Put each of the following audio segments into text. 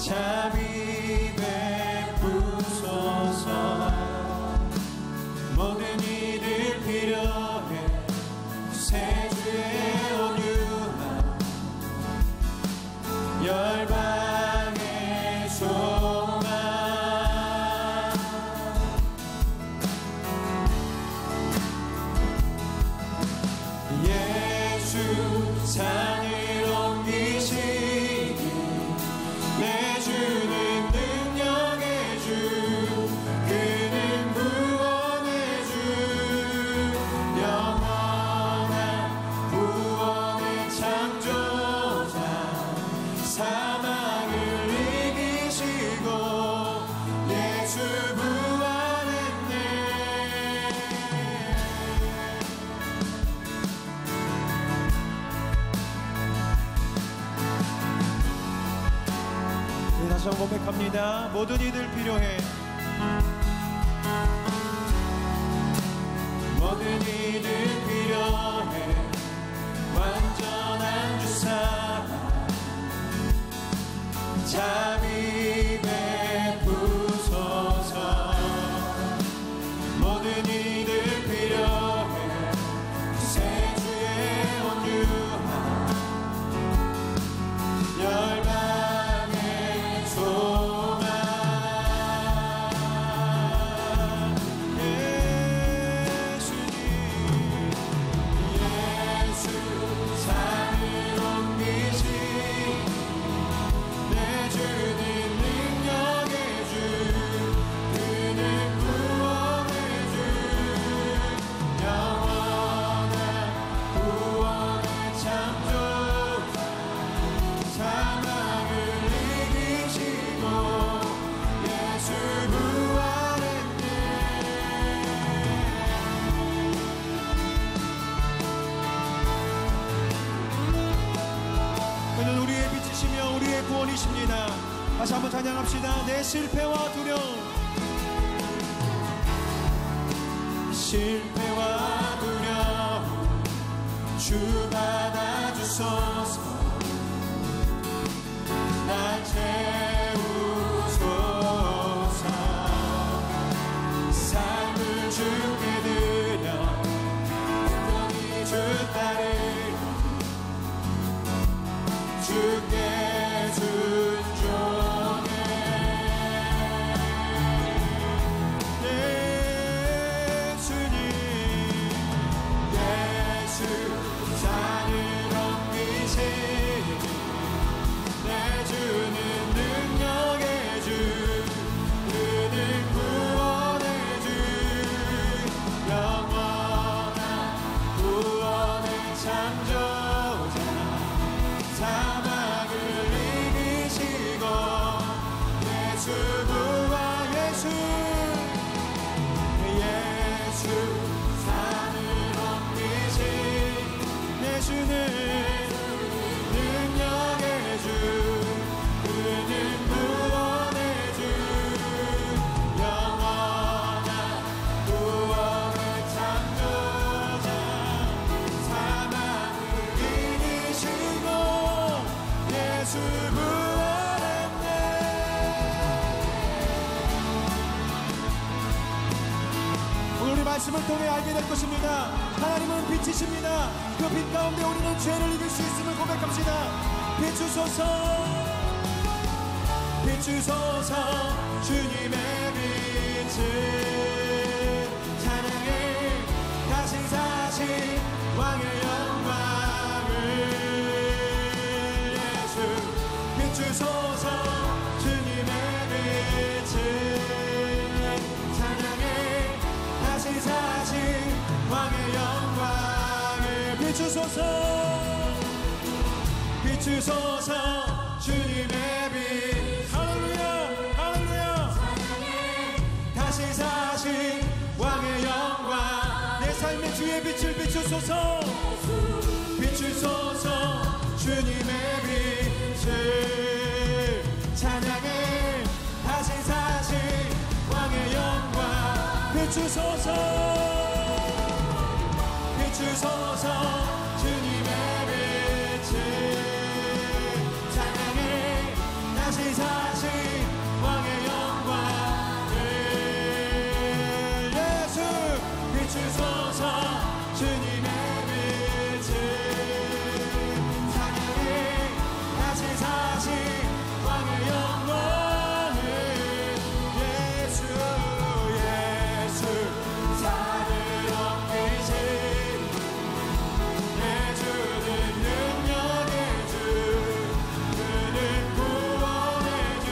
자비 베푸소서. 모든 이들 필요해 구세주의 온유함 열방의 소망. 예수 산을 옮기시니 내주는 능력의 주, 그는 구원의 주, 영원한 구원의 창조자, 사망을 이기시고 예수 부활했네. 다시 한번 고백합니다. 모든 이들 필요해. 모든 이들 필요해. 완전한 주 사랑 자비 베푸소서. 모든 이들 필요해 구세주의 온유함 열방의 소망. 예수님 예수 산을 옮기시니 내주는 능력의 주, 그는 구원의 주, 영원한 구원의 창조자, 사망을 이기시고 예수 부활했네. 그는 우리의 빛이시며 우리의 구원이십니다. 다시 한번 찬양합시다. 내 실패와 두려움, 실패와 두려움 주 받아주소서. 날 채우소서. 삶을 주께 드려 온전히 주 따르리 주께 순종해. 예수님 예수 산을 옮기시니 내주는 능력의 주, 그는 구원의 주, 영원한 구원의 창조자, 사망을 이기시고 예수 부활. 예수 예수 산을 옮기시니 내주는 능력의 주, 그는 구원의 주, 영원한 구원의 창조자, 사망을 이기시고 예수 부활했네. 오늘 이 말씀을 통해 알게 될 것입니다. 하나님은 빛이십니다. 그 빛 가운데 우리는 죄를 이길 수 있음을 고백합시다. 비추소서 비추소서 주님의 빛을 찬양해. 다시 사신 왕의 영광을 예수 비추소서 주님의 빛을 찬양해. 다시 사신 왕의 영광을 비추소서 비추소서 주님의 빛. 할렐루야 할렐루야. 다시 사신 왕의 영광 내 삶의 주의 빛을 비추소서 비추소서 주님의 빛을 찬양해. 다시 사신 왕의 영광 비추소서 비추소서 주님의 빛을 찬양해. 다시 사신 왕의 영광을 예수 비추소서 주님의 빛을 사랑이 다시 사신 왕의 영광을 예수 산을 엎기신 예수는 능력의 주 그는 구원의 주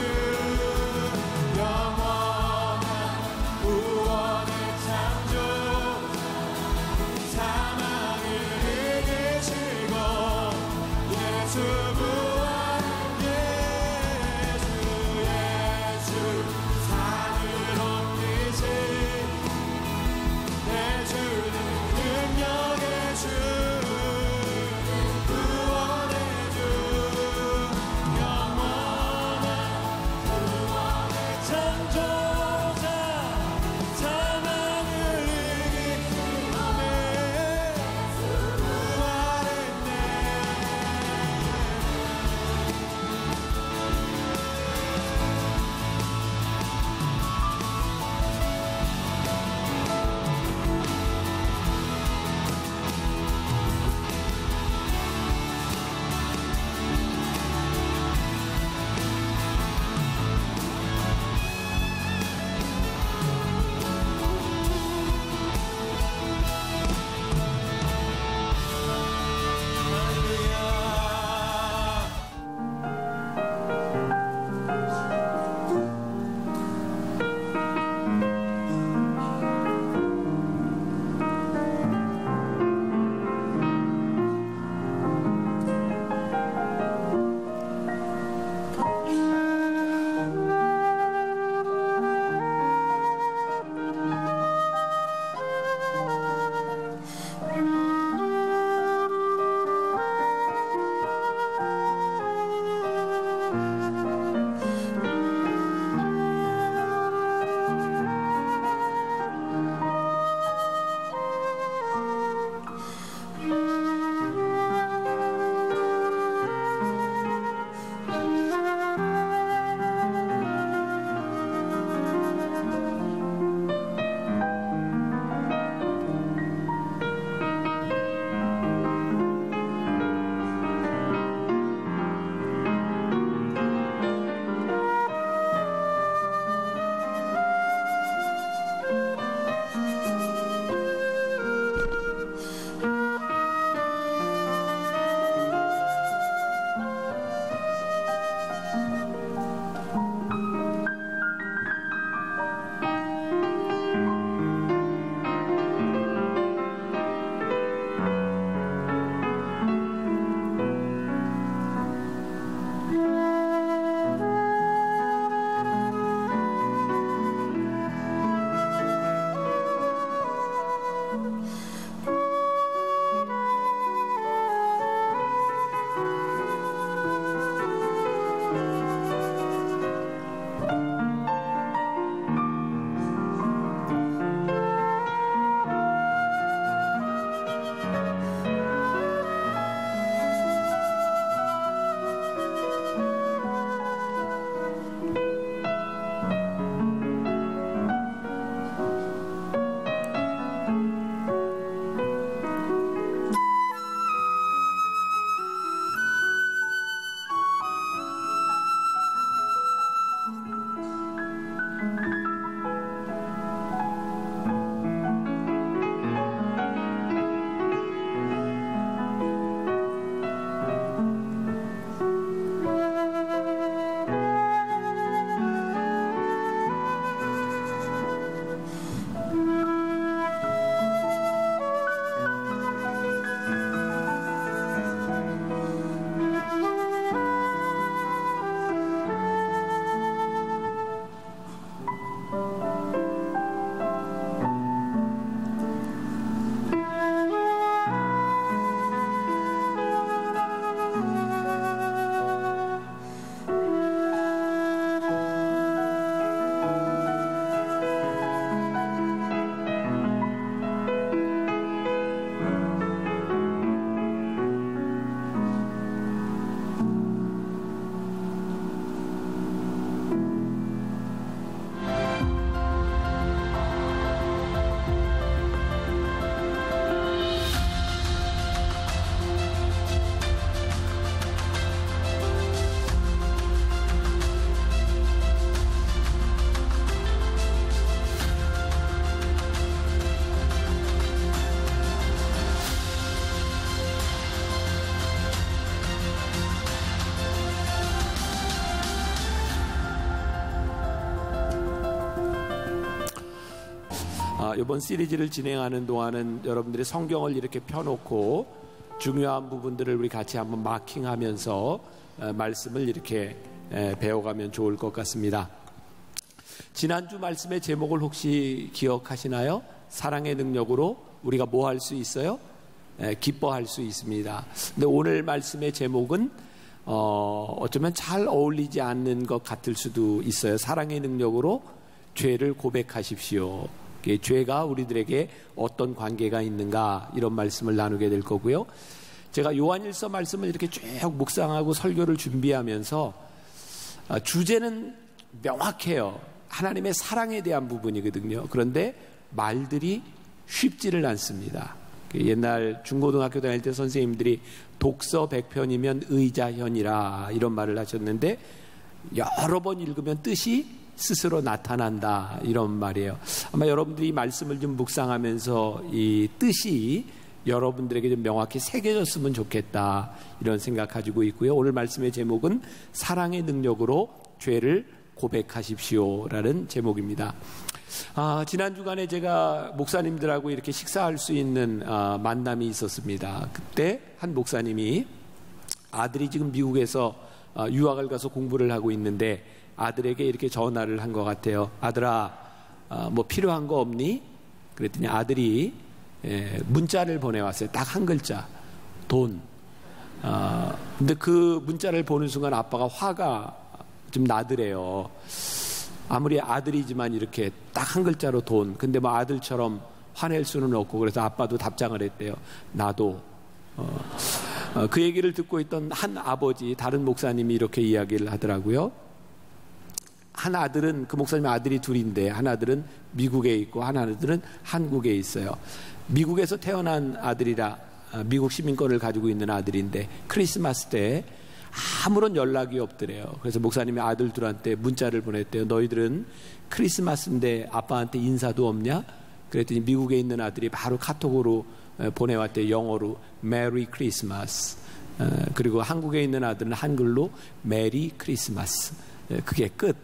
이번 시리즈를 진행하는 동안은 여러분들이 성경을 이렇게 펴놓고 중요한 부분들을 우리 같이 한번 마킹하면서 말씀을 이렇게 배워가면 좋을 것 같습니다. 지난주 말씀의 제목을 혹시 기억하시나요? 사랑의 능력으로 우리가 뭐 할 수 있어요? 기뻐할 수 있습니다. 근데 오늘 말씀의 제목은 어쩌면 잘 어울리지 않는 것 같을 수도 있어요. 사랑의 능력으로 죄를 고백하십시오. 죄가 우리들에게 어떤 관계가 있는가, 이런 말씀을 나누게 될 거고요. 제가 요한일서 말씀을 이렇게 쭉 묵상하고 설교를 준비하면서 주제는 명확해요. 하나님의 사랑에 대한 부분이거든요. 그런데 말들이 쉽지를 않습니다. 옛날 중고등학교 다닐 때 선생님들이 독서 100편이면 의자현이라 이런 말을 하셨는데, 여러 번 읽으면 뜻이 스스로 나타난다, 이런 말이에요. 아마 여러분들이 이 말씀을 좀 묵상하면서 이 뜻이 여러분들에게 좀 명확히 새겨졌으면 좋겠다, 이런 생각 가지고 있고요. 오늘 말씀의 제목은 사랑의 능력으로 죄를 고백하십시오라는 제목입니다. 지난 주간에 제가 목사님들하고 이렇게 식사할 수 있는 만남이 있었습니다. 그때 한 목사님이 아들이 지금 미국에서 유학을 가서 공부를 하고 있는데 아들에게 이렇게 전화를 한 것 같아요. 아들아, 뭐 필요한 거 없니? 그랬더니 아들이 문자를 보내왔어요. 딱 한 글자, 돈. 근데 그 문자를 보는 순간 아빠가 화가 좀 나더래요. 아무리 아들이지만 이렇게 딱 한 글자로 돈. 근데 뭐 아들처럼 화낼 수는 없고, 그래서 아빠도 답장을 했대요. 나도. 그 얘기를 듣고 있던 한 아버지, 다른 목사님이 이렇게 이야기를 하더라고요. 한 아들은, 그 목사님의 아들이 둘인데, 한 아들은 미국에 있고 한 아들은 한국에 있어요. 미국에서 태어난 아들이라 미국 시민권을 가지고 있는 아들인데 크리스마스 때 아무런 연락이 없더래요. 그래서 목사님이 아들 둘한테 문자를 보냈대요. 너희들은 크리스마스인데 아빠한테 인사도 없냐? 그랬더니 미국에 있는 아들이 바로 카톡으로 보내왔대요. 영어로 메리 크리스마스. 그리고 한국에 있는 아들은 한글로 메리 크리스마스. 그게 끝.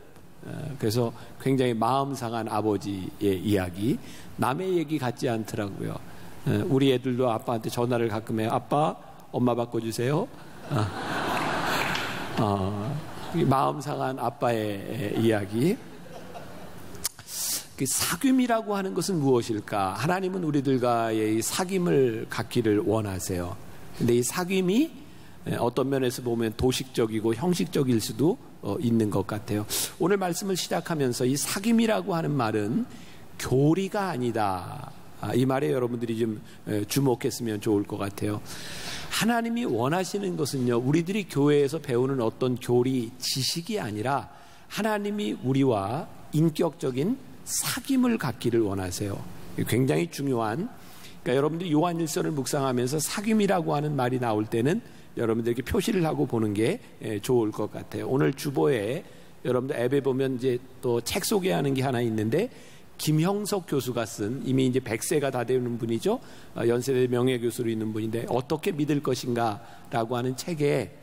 그래서 굉장히 마음 상한 아버지의 이야기. 남의 얘기 같지 않더라고요. 우리 애들도 아빠한테 전화를 가끔 해요. 아빠, 엄마 바꿔주세요. 마음 상한 아빠의 이야기. 사귐이라고 하는 것은 무엇일까? 하나님은 우리들과의 사귐을 갖기를 원하세요. 근데 이 사귐이 어떤 면에서 보면 도식적이고 형식적일 수도 있는 것 같아요. 오늘 말씀을 시작하면서 이 사귐이라고 하는 말은 교리가 아니다, 이 말에 여러분들이 좀 주목했으면 좋을 것 같아요. 하나님이 원하시는 것은요, 우리들이 교회에서 배우는 어떤 교리, 지식이 아니라 하나님이 우리와 인격적인 사귐을 갖기를 원하세요. 굉장히 중요한, 그러니까 여러분들이 요한일서를 묵상하면서 사귐이라고 하는 말이 나올 때는 여러분들에게 표시를 하고 보는 게 좋을 것 같아요. 오늘 주보에 여러분들 앱에 보면 이제 또 책 소개하는 게 하나 있는데, 김형석 교수가 쓴, 이미 이제 100세가 다 되는 분이죠. 연세대 명예교수로 있는 분인데, 어떻게 믿을 것인가 라고 하는 책에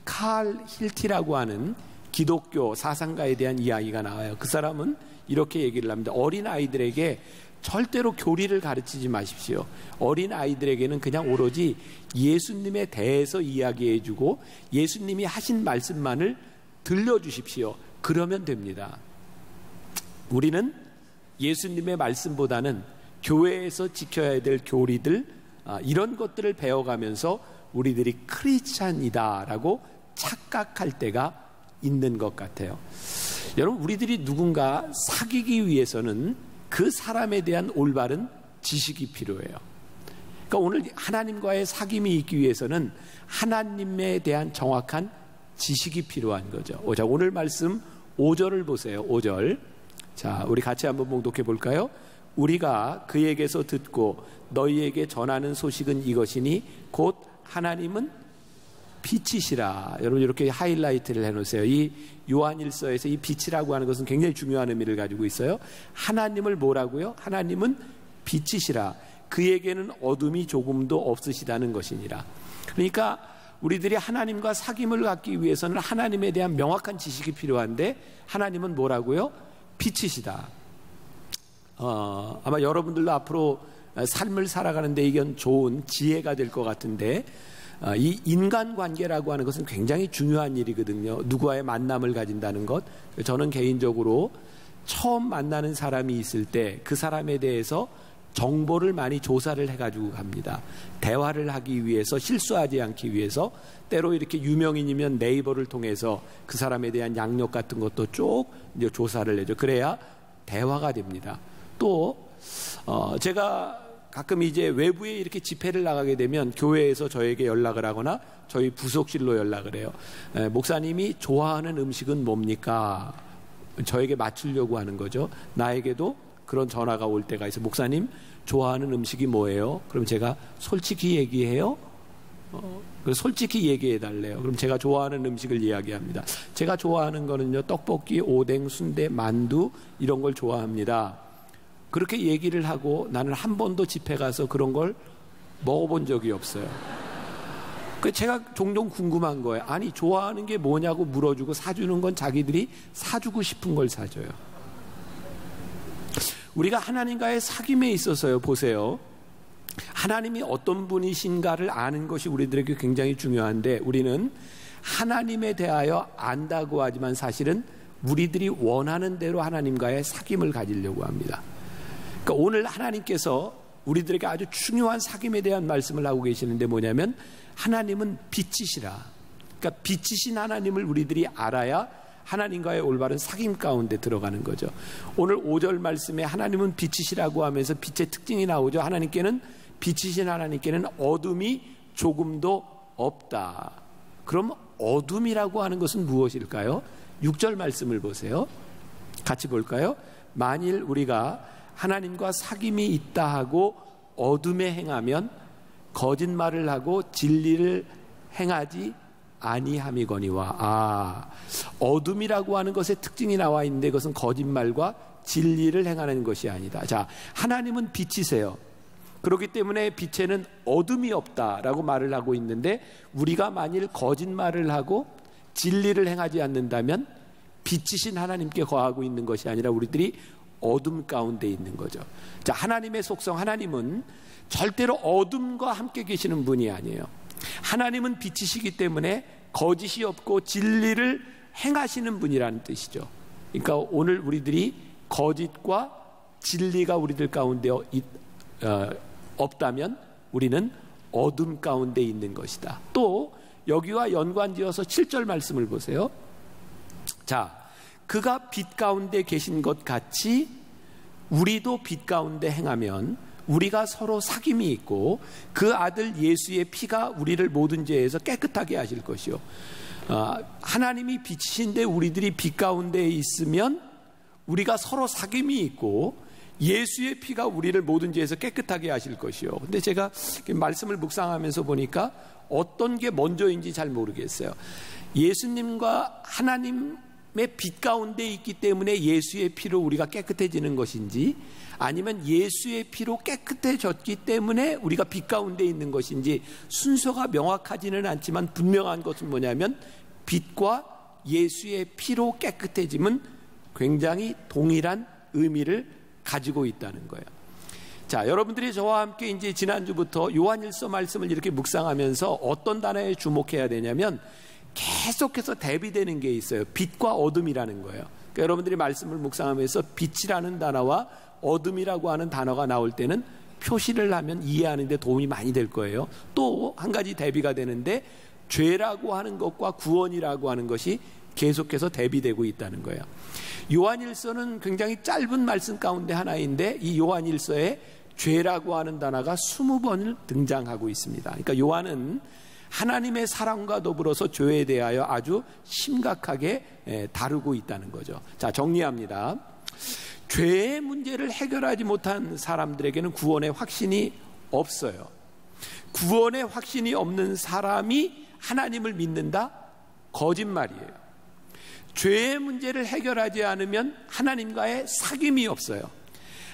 칼 힐티라고 하는 기독교 사상가에 대한 이야기가 나와요. 그 사람은 이렇게 얘기를 합니다. 어린 아이들에게 절대로 교리를 가르치지 마십시오. 어린 아이들에게는 그냥 오로지 예수님에 대해서 이야기해주고 예수님이 하신 말씀만을 들려주십시오. 그러면 됩니다. 우리는 예수님의 말씀보다는 교회에서 지켜야 될 교리들, 이런 것들을 배워가면서 우리들이 크리스찬이다라고 착각할 때가 있는 것 같아요. 여러분, 우리들이 누군가 사귀기 위해서는 그 사람에 대한 올바른 지식이 필요해요. 그러니까 오늘 하나님과의 사귐이 있기 위해서는 하나님에 대한 정확한 지식이 필요한 거죠. 자, 오늘 말씀 5절을 보세요. 5절. 자, 우리 같이 한번 봉독해 볼까요? 우리가 그에게서 듣고 너희에게 전하는 소식은 이것이니 곧 하나님은 빛이시라. 여러분, 이렇게 하이라이트를 해놓으세요. 이 요한일서에서 이 빛이라고 하는 것은 굉장히 중요한 의미를 가지고 있어요. 하나님을 뭐라고요? 하나님은 빛이시라. 그에게는 어둠이 조금도 없으시다는 것이니라. 그러니까 우리들이 하나님과 사귐을 갖기 위해서는 하나님에 대한 명확한 지식이 필요한데, 하나님은 뭐라고요? 빛이시다. 아마 여러분들도 앞으로 삶을 살아가는데 이건 좋은 지혜가 될 것 같은데, 이 인간관계라고 하는 것은 굉장히 중요한 일이거든요. 누구와의 만남을 가진다는 것. 저는 개인적으로 처음 만나는 사람이 있을 때 그 사람에 대해서 정보를 많이 조사를 해가지고 갑니다. 대화를 하기 위해서, 실수하지 않기 위해서. 때로 이렇게 유명인이면 네이버를 통해서 그 사람에 대한 양력 같은 것도 쭉 이제 조사를 해줘. 그래야 대화가 됩니다. 또 제가 가끔 이제 외부에 이렇게 집회를 나가게 되면 교회에서 저에게 연락을 하거나 저희 부속실로 연락을 해요. 목사님이 좋아하는 음식은 뭡니까? 저에게 맞추려고 하는 거죠. 나에게도 그런 전화가 올 때가 있어요. 목사님 좋아하는 음식이 뭐예요? 그럼 제가 솔직히 얘기해요. 솔직히 얘기해 달래요. 그럼 제가 좋아하는 음식을 이야기합니다. 제가 좋아하는 거는요, 떡볶이, 오뎅, 순대, 만두 이런 걸 좋아합니다. 그렇게 얘기를 하고 나는 한 번도 집회 가서 그런 걸 먹어본 적이 없어요. 제가 종종 궁금한 거예요. 아니, 좋아하는 게 뭐냐고 물어주고 사주는 건 자기들이 사주고 싶은 걸 사줘요. 우리가 하나님과의 사귐에 있어서요, 보세요. 하나님이 어떤 분이신가를 아는 것이 우리들에게 굉장히 중요한데, 우리는 하나님에 대하여 안다고 하지만 사실은 우리들이 원하는 대로 하나님과의 사귐을 가지려고 합니다. 그러니까 오늘 하나님께서 우리들에게 아주 중요한 사귐에 대한 말씀을 하고 계시는데 뭐냐면, 하나님은 빛이시라. 그러니까 빛이신 하나님을 우리들이 알아야 하나님과의 올바른 사귐 가운데 들어가는 거죠. 오늘 5절 말씀에 하나님은 빛이시라고 하면서 빛의 특징이 나오죠. 하나님께는, 빛이신 하나님께는 어둠이 조금도 없다. 그럼 어둠이라고 하는 것은 무엇일까요? 6절 말씀을 보세요. 같이 볼까요? 만일 우리가 하나님과 사귐이 있다 하고 어둠에 행하면 거짓말을 하고 진리를 행하지 아니함이거니와. 어둠이라고 하는 것의 특징이 나와 있는데 그것은 거짓말과 진리를 행하는 것이 아니다. 자, 하나님은 빛이세요. 그렇기 때문에 빛에는 어둠이 없다라고 말을 하고 있는데, 우리가 만일 거짓말을 하고 진리를 행하지 않는다면 빛이신 하나님께 거하고 있는 것이 아니라 우리들이 어둠 가운데 있는 거죠. 자, 하나님의 속성, 하나님은 절대로 어둠과 함께 계시는 분이 아니에요. 하나님은 빛이시기 때문에 거짓이 없고 진리를 행하시는 분이라는 뜻이죠. 그러니까 오늘 우리들이 거짓과 진리가 우리들 가운데 없다면 우리는 어둠 가운데 있는 것이다. 또 여기와 연관지어서 7절 말씀을 보세요. 자, 그가 빛 가운데 계신 것 같이 우리도 빛 가운데 행하면 우리가 서로 사귐이 있고 그 아들 예수의 피가 우리를 모든 죄에서 깨끗하게 하실 것이요. 하나님이 빛이신데 우리들이 빛 가운데 있으면 우리가 서로 사귐이 있고 예수의 피가 우리를 모든 죄에서 깨끗하게 하실 것이요. 근데 제가 말씀을 묵상하면서 보니까 어떤 게 먼저인지 잘 모르겠어요. 예수님과 하나님의 빛 가운데 있기 때문에 예수의 피로 우리가 깨끗해지는 것인지, 아니면 예수의 피로 깨끗해졌기 때문에 우리가 빛 가운데 있는 것인지 순서가 명확하지는 않지만 분명한 것은 뭐냐면 빛과 예수의 피로 깨끗해짐은 굉장히 동일한 의미를 가지고 있다는 거예요. 자, 여러분들이 저와 함께 이제 지난주부터 요한일서 말씀을 이렇게 묵상하면서 어떤 단어에 주목해야 되냐면 계속해서 대비되는 게 있어요. 빛과 어둠이라는 거예요. 그러니까 여러분들이 말씀을 묵상하면서 빛이라는 단어와 어둠이라고 하는 단어가 나올 때는 표시를 하면 이해하는 데 도움이 많이 될 거예요. 또 한 가지 대비가 되는데 죄라고 하는 것과 구원이라고 하는 것이 계속해서 대비되고 있다는 거예요. 요한일서는 굉장히 짧은 말씀 가운데 하나인데 이 요한일서에 죄라고 하는 단어가 20번을 등장하고 있습니다. 그러니까 요한은 하나님의 사랑과 더불어서 죄에 대하여 아주 심각하게 다루고 있다는 거죠. 자, 정리합니다. 죄의 문제를 해결하지 못한 사람들에게는 구원의 확신이 없어요. 구원의 확신이 없는 사람이 하나님을 믿는다? 거짓말이에요. 죄의 문제를 해결하지 않으면 하나님과의 사귐이 없어요.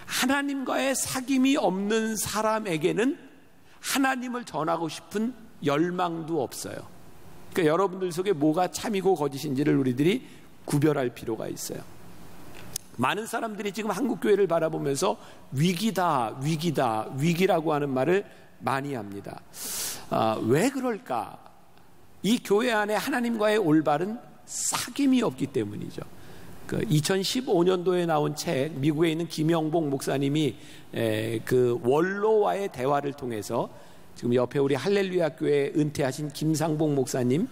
하나님과의 사귐이 없는 사람에게는 하나님을 전하고 싶은 열망도 없어요. 그러니까 여러분들 속에 뭐가 참이고 거짓인지를 우리들이 구별할 필요가 있어요. 많은 사람들이 지금 한국 교회를 바라보면서 위기다, 위기다, 위기라고 하는 말을 많이 합니다. 왜 그럴까? 이 교회 안에 하나님과의 올바른 사귐이 없기 때문이죠. 2015년도에 나온 책, 미국에 있는 김영복 목사님이 그 원로와의 대화를 통해서 지금 옆에 우리 할렐루야 교회 은퇴하신 김상복 목사님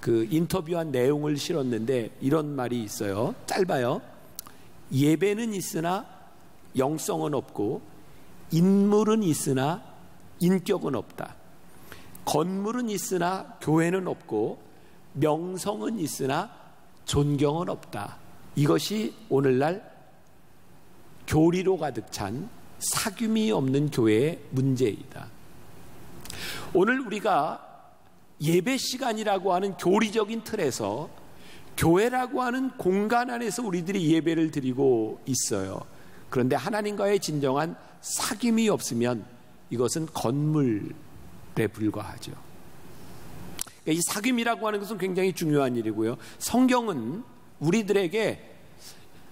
그 인터뷰한 내용을 실었는데 이런 말이 있어요. 짧아요. 예배는 있으나 영성은 없고, 인물은 있으나 인격은 없다. 건물은 있으나 교회는 없고, 명성은 있으나 존경은 없다. 이것이 오늘날 교리로 가득 찬 사귐이 없는 교회의 문제이다. 오늘 우리가 예배 시간이라고 하는 교리적인 틀에서 교회라고 하는 공간 안에서 우리들이 예배를 드리고 있어요. 그런데 하나님과의 진정한 사귐이 없으면 이것은 건물에 불과하죠. 이 사귐이라고 하는 것은 굉장히 중요한 일이고요. 성경은 우리들에게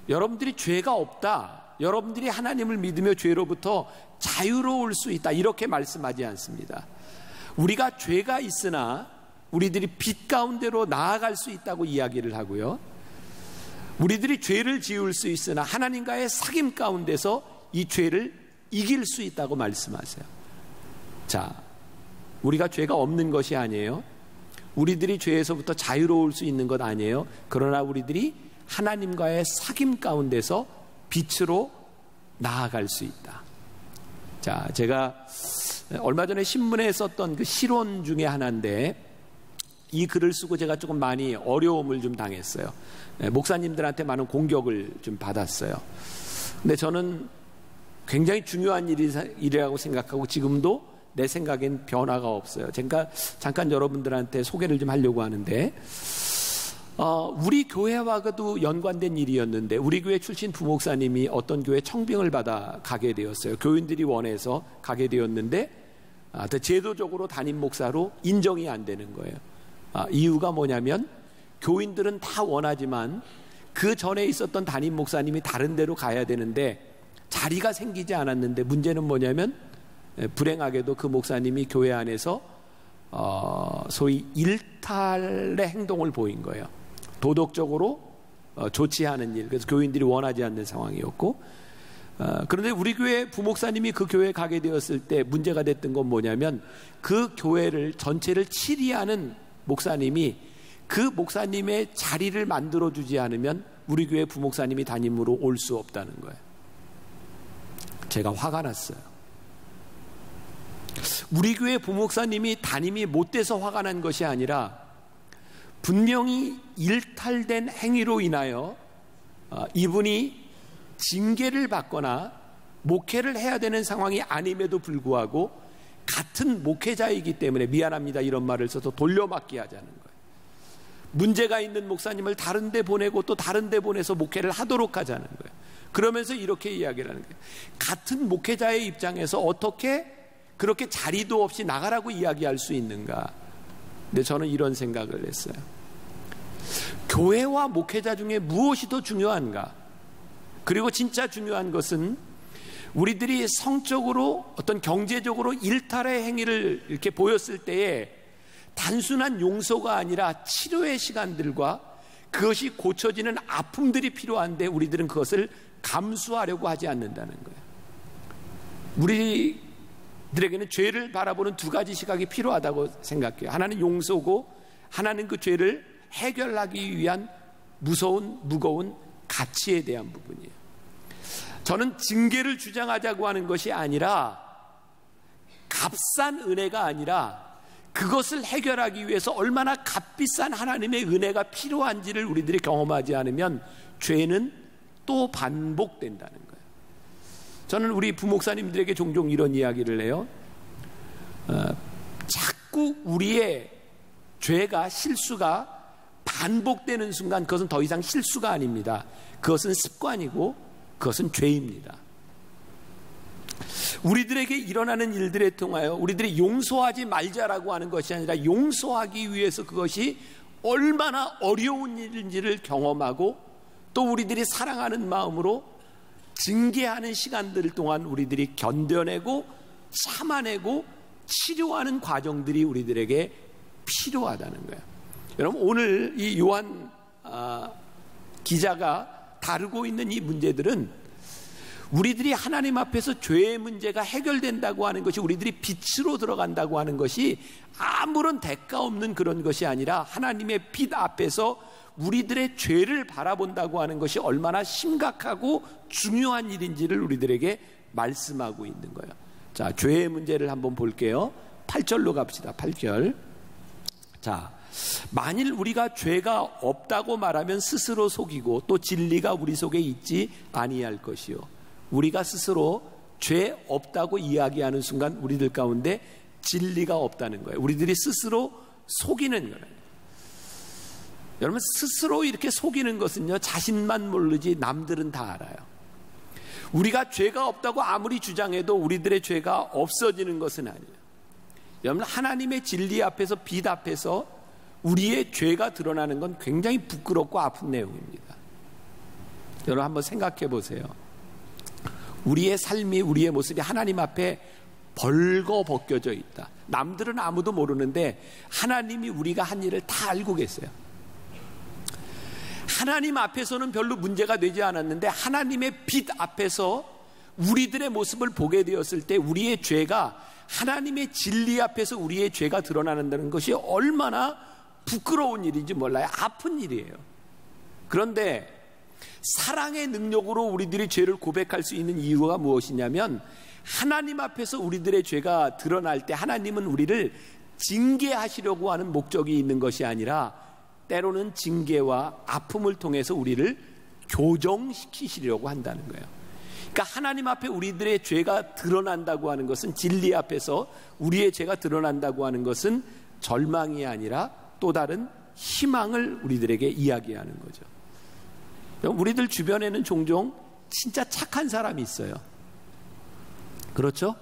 여러분들이 죄가 없다, 여러분들이 하나님을 믿으며 죄로부터 자유로울 수 있다, 이렇게 말씀하지 않습니다. 우리가 죄가 있으나 우리들이 빛 가운데로 나아갈 수 있다고 이야기를 하고요. 우리들이 죄를 지을 수 있으나 하나님과의 사귐 가운데서 이 죄를 이길 수 있다고 말씀하세요. 자, 우리가 죄가 없는 것이 아니에요. 우리들이 죄에서부터 자유로울 수 있는 것 아니에요. 그러나 우리들이 하나님과의 사귐 가운데서 빛으로 나아갈 수 있다. 자, 제가 얼마 전에 신문에 썼던 그 실언 중에 하나인데, 이 글을 쓰고 제가 조금 많이 어려움을 좀 당했어요. 목사님들한테 많은 공격을 좀 받았어요. 근데 저는 굉장히 중요한 일이라고 생각하고 지금도 내 생각엔 변화가 없어요. 제가 잠깐 여러분들한테 소개를 좀 하려고 하는데, 우리 교회와도 연관된 일이었는데, 우리 교회 출신 부목사님이 어떤 교회 청빙을 받아 가게 되었어요. 교인들이 원해서 가게 되었는데 제도적으로 담임 목사로 인정이 안 되는 거예요. 이유가 뭐냐면 교인들은 다 원하지만 그 전에 있었던 담임 목사님이 다른 데로 가야 되는데 자리가 생기지 않았는데, 문제는 뭐냐면 불행하게도 그 목사님이 교회 안에서 소위 일탈의 행동을 보인 거예요. 도덕적으로 좋지 않은 일, 그래서 교인들이 원하지 않는 상황이었고, 그런데 우리 교회 부목사님이 그 교회에 가게 되었을 때 문제가 됐던 건 뭐냐면, 그 교회를 전체를 치리하는 목사님이 그 목사님의 자리를 만들어주지 않으면 우리 교회 부목사님이 담임으로 올 수 없다는 거예요. 제가 화가 났어요. 우리 교회 부목사님이 담임이 못 돼서 화가 난 것이 아니라 분명히 일탈된 행위로 인하여 이분이 징계를 받거나 목회를 해야 되는 상황이 아님에도 불구하고 같은 목회자이기 때문에 미안합니다 이런 말을 써서 돌려막기 하자는 거예요. 문제가 있는 목사님을 다른 데 보내고 또 다른 데 보내서 목회를 하도록 하자는 거예요. 그러면서 이렇게 이야기를 하는 거예요. 같은 목회자의 입장에서 어떻게 그렇게 자리도 없이 나가라고 이야기할 수 있는가. 근데 저는 이런 생각을 했어요. 교회와 목회자 중에 무엇이 더 중요한가? 그리고 진짜 중요한 것은 우리들이 성적으로 어떤 경제적으로 일탈의 행위를 이렇게 보였을 때에 단순한 용서가 아니라 치료의 시간들과 그것이 고쳐지는 아픔들이 필요한데 우리들은 그것을 감수하려고 하지 않는다는 거예요. 우리들에게는 죄를 바라보는 두 가지 시각이 필요하다고 생각해요. 하나는 용서고, 하나는 그 죄를 해결하기 위한 무거운 가치에 대한 부분이에요. 저는 징계를 주장하자고 하는 것이 아니라, 값싼 은혜가 아니라 그것을 해결하기 위해서 얼마나 값비싼 하나님의 은혜가 필요한지를 우리들이 경험하지 않으면 죄는 또 반복된다는 거예요. 저는 우리 부목사님들에게 종종 이런 이야기를 해요. 자꾸 우리의 죄가, 실수가 반복되는 순간 그것은 더 이상 실수가 아닙니다. 그것은 습관이고 그것은 죄입니다. 우리들에게 일어나는 일들에 통하여 우리들이 용서하지 말자라고 하는 것이 아니라 용서하기 위해서 그것이 얼마나 어려운 일인지를 경험하고 또 우리들이 사랑하는 마음으로 징계하는 시간들 동안 우리들이 견뎌내고 참아내고 치료하는 과정들이 우리들에게 필요하다는 거예요. 여러분, 오늘 이 요한 기자가 다루고 있는 이 문제들은 우리들이 하나님 앞에서 죄의 문제가 해결된다고 하는 것이, 우리들이 빛으로 들어간다고 하는 것이 아무런 대가 없는 그런 것이 아니라 하나님의 빛 앞에서 우리들의 죄를 바라본다고 하는 것이 얼마나 심각하고 중요한 일인지를 우리들에게 말씀하고 있는 거예요. 자, 죄의 문제를 한번 볼게요. 8절로 갑시다. 8절. 자, 만일 우리가 죄가 없다고 말하면 스스로 속이고 또 진리가 우리 속에 있지 아니할 것이요. 우리가 스스로 죄 없다고 이야기하는 순간 우리들 가운데 진리가 없다는 거예요. 우리들이 스스로 속이는 거예요. 여러분, 스스로 이렇게 속이는 것은요, 자신만 모르지 남들은 다 알아요. 우리가 죄가 없다고 아무리 주장해도 우리들의 죄가 없어지는 것은 아니에요. 여러분, 하나님의 진리 앞에서, 빛 앞에서 우리의 죄가 드러나는 건 굉장히 부끄럽고 아픈 내용입니다. 여러분, 한번 생각해 보세요. 우리의 삶이, 우리의 모습이 하나님 앞에 벌거벗겨져 있다. 남들은 아무도 모르는데 하나님이 우리가 한 일을 다 알고 계세요. 하나님 앞에서는 별로 문제가 되지 않았는데 하나님의 빛 앞에서 우리들의 모습을 보게 되었을 때 우리의 죄가, 하나님의 진리 앞에서 우리의 죄가 드러나는다는 것이 얼마나 부끄러운 일인지 몰라요. 아픈 일이에요. 그런데 사랑의 능력으로 우리들이 죄를 고백할 수 있는 이유가 무엇이냐면, 하나님 앞에서 우리들의 죄가 드러날 때 하나님은 우리를 징계하시려고 하는 목적이 있는 것이 아니라 때로는 징계와 아픔을 통해서 우리를 교정시키시려고 한다는 거예요. 그러니까 하나님 앞에 우리들의 죄가 드러난다고 하는 것은, 진리 앞에서 우리의 죄가 드러난다고 하는 것은 절망이 아니라 또 다른 희망을 우리들에게 이야기하는 거죠. 우리들 주변에는 종종 진짜 착한 사람이 있어요. 그렇죠?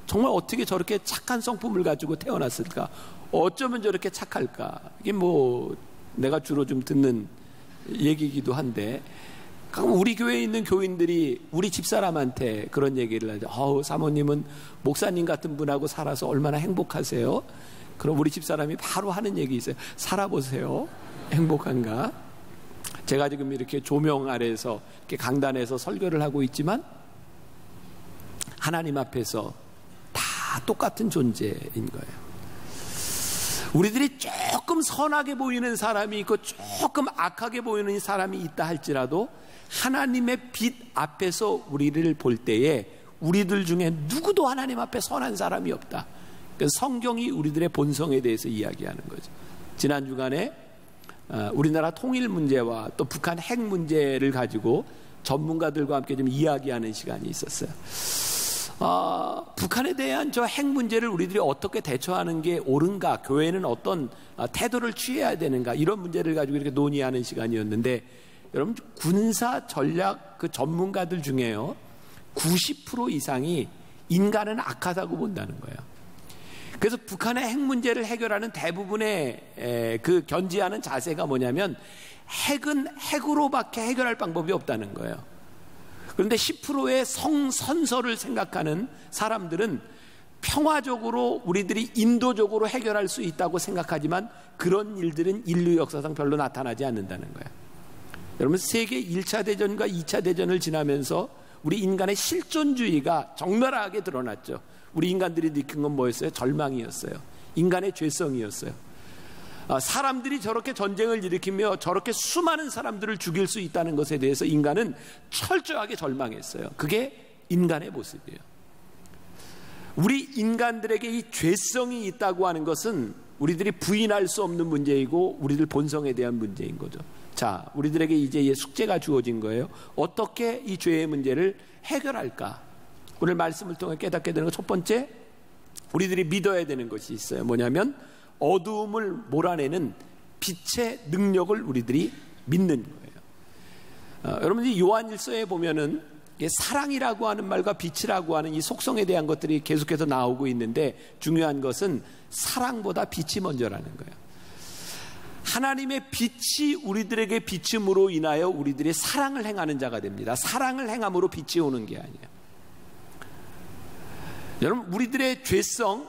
정말 어떻게 저렇게 착한 성품을 가지고 태어났을까? 어쩌면 저렇게 착할까? 이게 뭐 내가 주로 좀 듣는 얘기이기도 한데, 우리 교회에 있는 교인들이 우리 집사람한테 그런 얘기를 하죠. 사모님은 목사님 같은 분하고 살아서 얼마나 행복하세요? 그럼 우리 집사람이 바로 하는 얘기 있어요. 살아보세요. 행복한가? 제가 지금 이렇게 조명 아래에서 이렇게 강단에서 설교를 하고 있지만 하나님 앞에서 다 똑같은 존재인 거예요. 우리들이 조금 선하게 보이는 사람이 있고 조금 악하게 보이는 사람이 있다 할지라도 하나님의 빛 앞에서 우리를 볼 때에 우리들 중에 누구도 하나님 앞에 선한 사람이 없다. 성경이 우리들의 본성에 대해서 이야기하는 거죠. 지난 주간에 우리나라 통일 문제와 또 북한 핵 문제를 가지고 전문가들과 함께 좀 이야기하는 시간이 있었어요. 북한에 대한 저 핵 문제를 우리들이 어떻게 대처하는 게 옳은가, 교회는 어떤 태도를 취해야 되는가, 이런 문제를 가지고 이렇게 논의하는 시간이었는데, 여러분, 군사 전략 그 전문가들 중에요 90% 이상이 인간은 악하다고 본다는 거예요. 그래서 북한의 핵 문제를 해결하는 대부분의 그 견지하는 자세가 뭐냐면, 핵은 핵으로밖에 해결할 방법이 없다는 거예요. 그런데 10%의 선서를 생각하는 사람들은 평화적으로 우리들이 인도적으로 해결할 수 있다고 생각하지만 그런 일들은 인류 역사상 별로 나타나지 않는다는 거예요. 여러분, 세계 1차 대전과 2차 대전을 지나면서 우리 인간의 실존주의가 적나라하게 드러났죠. 우리 인간들이 느낀 건 뭐였어요? 절망이었어요. 인간의 죄성이었어요. 사람들이 저렇게 전쟁을 일으키며 저렇게 수많은 사람들을 죽일 수 있다는 것에 대해서 인간은 철저하게 절망했어요. 그게 인간의 모습이에요. 우리 인간들에게 이 죄성이 있다고 하는 것은 우리들이 부인할 수 없는 문제이고 우리들 본성에 대한 문제인 거죠. 자, 우리들에게 이제 숙제가 주어진 거예요. 어떻게 이 죄의 문제를 해결할까? 오늘 말씀을 통해 깨닫게 되는 것, 첫 번째, 우리들이 믿어야 되는 것이 있어요. 뭐냐면 어두움을 몰아내는 빛의 능력을 우리들이 믿는 거예요. 여러분들이 요한일서에 보면은 사랑이라고 하는 말과 빛이라고 하는 이 속성에 대한 것들이 계속해서 나오고 있는데, 중요한 것은 사랑보다 빛이 먼저라는 거예요. 하나님의 빛이 우리들에게 비춤으로 인하여 우리들의 사랑을 행하는 자가 됩니다. 사랑을 행함으로 빛이 오는 게 아니에요. 여러분, 우리들의 죄성,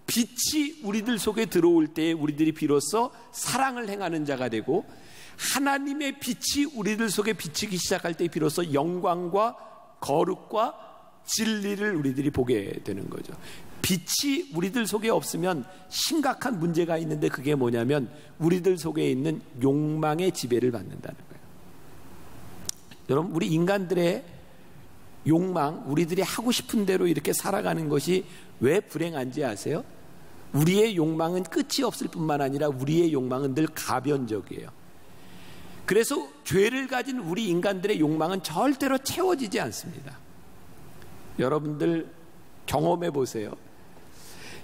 빛이 우리들 속에 들어올 때 우리들이 비로소 사랑을 행하는 자가 되고, 하나님의 빛이 우리들 속에 비치기 시작할 때 비로소 영광과 거룩과 진리를 우리들이 보게 되는 거죠. 빛이 우리들 속에 없으면 심각한 문제가 있는데, 그게 뭐냐면 우리들 속에 있는 욕망의 지배를 받는다는 거예요. 여러분, 우리 인간들의 욕망, 우리들이 하고 싶은 대로 이렇게 살아가는 것이 왜 불행한지 아세요? 우리의 욕망은 끝이 없을 뿐만 아니라 우리의 욕망은 늘 가변적이에요. 그래서 죄를 가진 우리 인간들의 욕망은 절대로 채워지지 않습니다. 여러분들 경험해 보세요.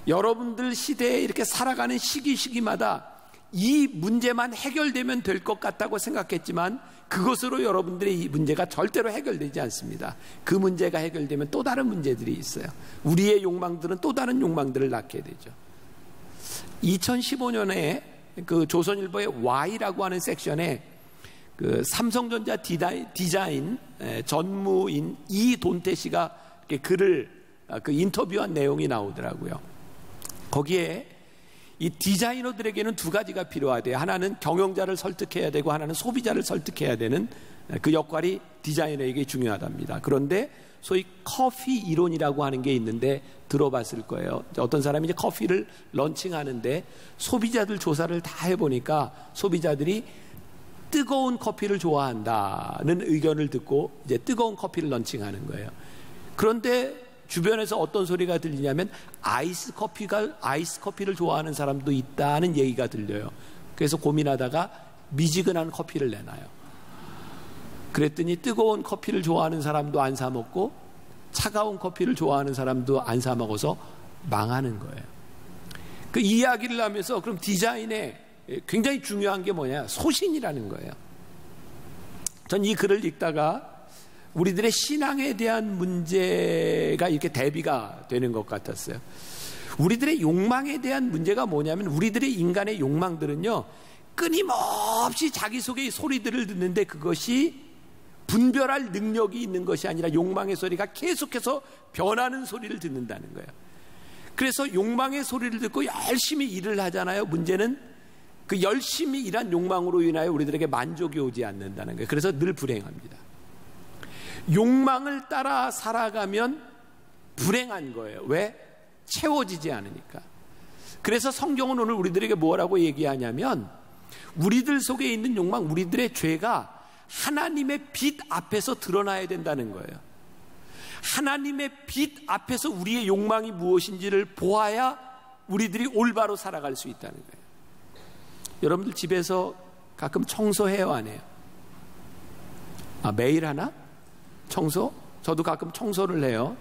여러분들 시대에 이렇게 살아가는 시기마다 이 문제만 해결되면 될 것 같다고 생각했지만, 그것으로 여러분들의 이 문제가 절대로 해결되지 않습니다. 그 문제가 해결되면 또 다른 문제들이 있어요. 우리의 욕망들은 또 다른 욕망들을 낳게 되죠. 2015년에 그 조선일보의 Y라고 하는 섹션에 그 삼성전자 디자인 전무인 이돈태 씨가 글을 그 인터뷰한 내용이 나오더라고요. 거기에 이 디자이너들에게는 두 가지가 필요하대요. 하나는 경영자를 설득해야 되고, 하나는 소비자를 설득해야 되는 그 역할이 디자이너에게 중요하답니다. 그런데 소위 커피 이론이라고 하는 게 있는데 들어봤을 거예요. 어떤 사람이 이제 커피를 런칭하는데 소비자들 조사를 다 해보니까 소비자들이 뜨거운 커피를 좋아한다는 의견을 듣고 이제 뜨거운 커피를 런칭하는 거예요. 그런데 주변에서 어떤 소리가 들리냐면 아이스 커피를 좋아하는 사람도 있다는 얘기가 들려요. 그래서 고민하다가 미지근한 커피를 내놔요. 그랬더니 뜨거운 커피를 좋아하는 사람도 안 사 먹고 차가운 커피를 좋아하는 사람도 안 사 먹어서 망하는 거예요. 그 이야기를 하면서 그럼 디자인에 굉장히 중요한 게 뭐냐? 소신이라는 거예요. 전 이 글을 읽다가 우리들의 신앙에 대한 문제가 이렇게 대비가 되는 것 같았어요. 우리들의 욕망에 대한 문제가 뭐냐면, 우리들의 인간의 욕망들은요, 끊임없이 자기 속의 소리들을 듣는데 그것이 분별할 능력이 있는 것이 아니라 욕망의 소리가 계속해서 변하는 소리를 듣는다는 거예요. 그래서 욕망의 소리를 듣고 열심히 일을 하잖아요. 문제는 그 열심히 일한 욕망으로 인하여 우리들에게 만족이 오지 않는다는 거예요. 그래서 늘 불행합니다. 욕망을 따라 살아가면 불행한 거예요. 왜? 채워지지 않으니까. 그래서 성경은 오늘 우리들에게 뭐라고 얘기하냐면, 우리들 속에 있는 욕망, 우리들의 죄가 하나님의 빛 앞에서 드러나야 된다는 거예요. 하나님의 빛 앞에서 우리의 욕망이 무엇인지를 보아야 우리들이 올바로 살아갈 수 있다는 거예요. 여러분들 집에서 가끔 청소해요, 안 해요? 매일 하나? 청소? 저도 가끔 청소를 해요.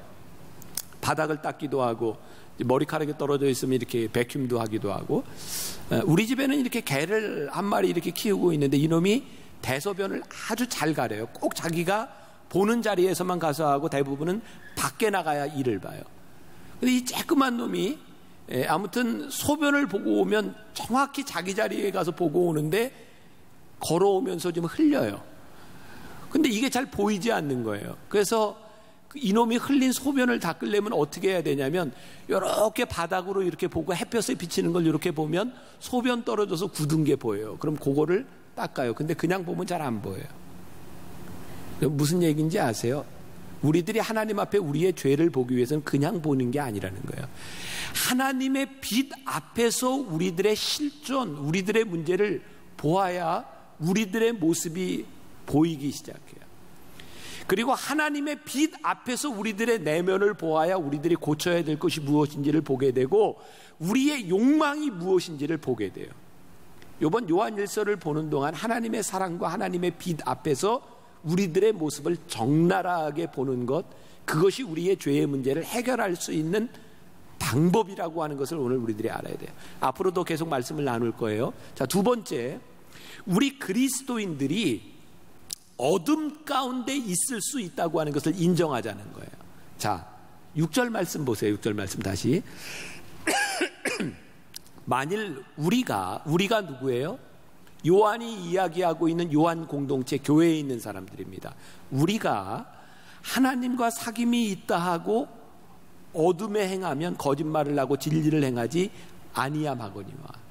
바닥을 닦기도 하고, 머리카락이 떨어져 있으면 이렇게 백큐움도 하기도 하고. 우리 집에는 이렇게 개를 한 마리 이렇게 키우고 있는데, 이놈이 대소변을 아주 잘 가려요. 꼭 자기가 보는 자리에서만 가서 하고, 대부분은 밖에 나가야 일을 봐요. 근데 이 쬐끄만 놈이 아무튼 소변을 보고 오면 정확히 자기 자리에 가서 보고 오는데, 걸어오면서 좀 흘려요. 근데 이게 잘 보이지 않는 거예요. 그래서 이놈이 흘린 소변을 닦으려면 어떻게 해야 되냐면, 이렇게 바닥으로 이렇게 보고 햇볕에 비치는 걸 이렇게 보면 소변 떨어져서 굳은 게 보여요. 그럼 그거를 닦아요. 근데 그냥 보면 잘 안 보여요. 무슨 얘기인지 아세요? 우리들이 하나님 앞에 우리의 죄를 보기 위해서는 그냥 보는 게 아니라는 거예요. 하나님의 빛 앞에서 우리들의 실존, 우리들의 문제를 보아야 우리들의 모습이 보이기 시작해요. 그리고 하나님의 빛 앞에서 우리들의 내면을 보아야 우리들이 고쳐야 될 것이 무엇인지를 보게 되고, 우리의 욕망이 무엇인지를 보게 돼요. 이번 요한일서를 보는 동안 하나님의 사랑과 하나님의 빛 앞에서 우리들의 모습을 적나라하게 보는 것, 그것이 우리의 죄의 문제를 해결할 수 있는 방법이라고 하는 것을 오늘 우리들이 알아야 돼요. 앞으로도 계속 말씀을 나눌 거예요. 자, 두 번째, 우리 그리스도인들이 어둠 가운데 있을 수 있다고 하는 것을 인정하자는 거예요. 자, 6절 말씀 보세요. 6절 말씀 다시. 만일 우리가 누구예요? 요한이 이야기하고 있는 요한 공동체 교회에 있는 사람들입니다. 우리가 하나님과 사귐이 있다 하고 어둠에 행하면 거짓말을 하고 진리를 행하지 아니함하거니와.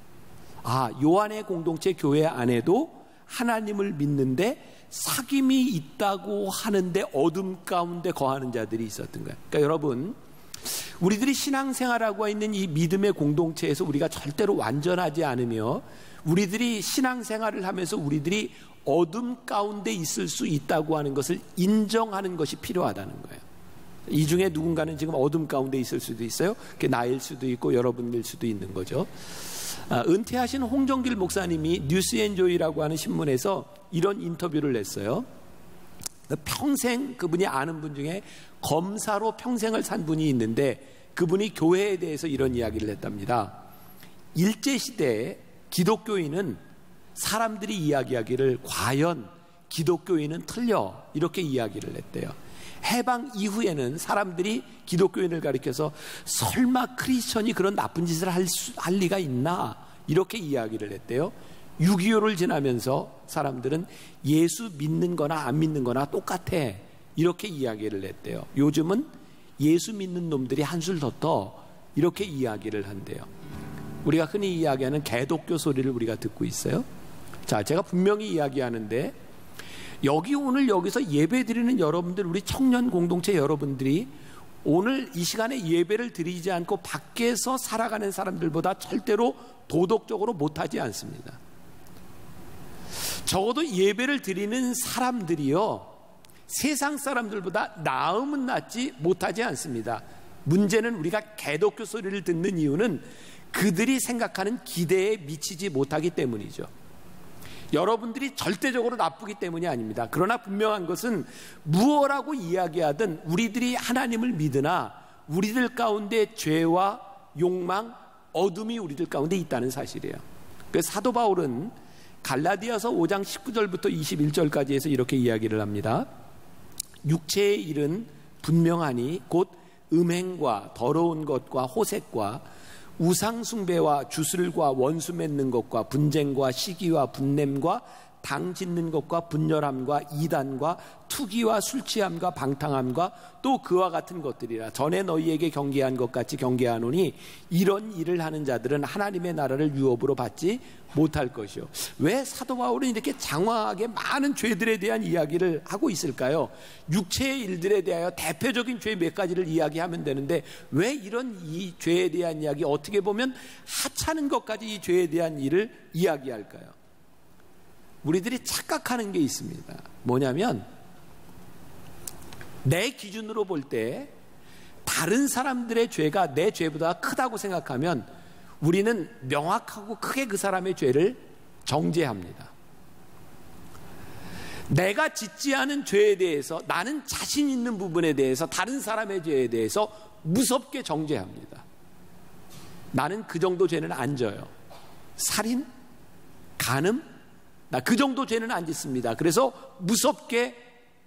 요한의 공동체 교회 안에도 하나님을 믿는데 사귐이 있다고 하는데 어둠 가운데 거하는 자들이 있었던 거예요. 그러니까 여러분, 우리들이 신앙생활하고 있는 이 믿음의 공동체에서 우리가 절대로 완전하지 않으며 우리들이 신앙생활을 하면서 우리들이 어둠 가운데 있을 수 있다고 하는 것을 인정하는 것이 필요하다는 거예요. 이 중에 누군가는 지금 어둠 가운데 있을 수도 있어요. 그게 나일 수도 있고 여러분일 수도 있는 거죠. 은퇴하신 홍정길 목사님이 뉴스앤조이라고 하는 신문에서 이런 인터뷰를 냈어요. 평생 그분이 아는 분 중에 검사로 평생을 산 분이 있는데 그분이 교회에 대해서 이런 이야기를 했답니다. 일제시대에 기독교인은 사람들이 이야기하기를 과연 기독교인은 틀려 이렇게 이야기를 했대요. 해방 이후에는 사람들이 기독교인을 가리켜서 설마 크리스천이 그런 나쁜 짓을 할 리가 있나 이렇게 이야기를 했대요. 6.25를 지나면서 사람들은 예수 믿는 거나 안 믿는 거나 똑같아 이렇게 이야기를 했대요. 요즘은 예수 믿는 놈들이 한술 더 떠 이렇게 이야기를 한대요. 우리가 흔히 이야기하는 개독교 소리를 우리가 듣고 있어요. 자, 제가 분명히 이야기하는데 오늘 여기서 예배 드리는 여러분들, 우리 청년 공동체 여러분들이 오늘 이 시간에 예배를 드리지 않고 밖에서 살아가는 사람들보다 절대로 도덕적으로 못하지 않습니다. 적어도 예배를 드리는 사람들이요, 세상 사람들보다 나음은 낫지 못하지 않습니다. 문제는 우리가 개독교 소리를 듣는 이유는 그들이 생각하는 기대에 미치지 못하기 때문이죠. 여러분들이 절대적으로 나쁘기 때문이 아닙니다. 그러나 분명한 것은 무엇라고 이야기하든 우리들이 하나님을 믿으나 우리들 가운데 죄와 욕망, 어둠이 우리들 가운데 있다는 사실이에요. 그래서 사도 바울은 갈라디아서 5장 19절부터 21절까지 해서 이렇게 이야기를 합니다. 육체의 일은 분명하니 곧 음행과 더러운 것과 호색과 우상숭배와 주술과 원수 맺는 것과 분쟁과 시기와 분냄과 당 짓는 것과 분열함과 이단과 투기와 술취함과 방탕함과 또 그와 같은 것들이라. 전에 너희에게 경계한 것 같이 경계하노니 이런 일을 하는 자들은 하나님의 나라를 유업으로 받지 못할 것이요. 왜 사도 바울은 이렇게 장황하게 많은 죄들에 대한 이야기를 하고 있을까요? 육체의 일들에 대하여 대표적인 죄 몇 가지를 이야기하면 되는데 왜 이런 이 죄에 대한 이야기, 어떻게 보면 하찮은 것까지 이 죄에 대한 일을 이야기할까요? 우리들이 착각하는 게 있습니다. 뭐냐면 내 기준으로 볼 때 다른 사람들의 죄가 내 죄보다 크다고 생각하면 우리는 명확하고 크게 그 사람의 죄를 정죄합니다. 내가 짓지 않은 죄에 대해서, 나는 자신 있는 부분에 대해서 다른 사람의 죄에 대해서 무섭게 정죄합니다. 나는 그 정도 죄는 안 져요. 살인, 간음, 나 그 정도 죄는 안 짓습니다. 그래서 무섭게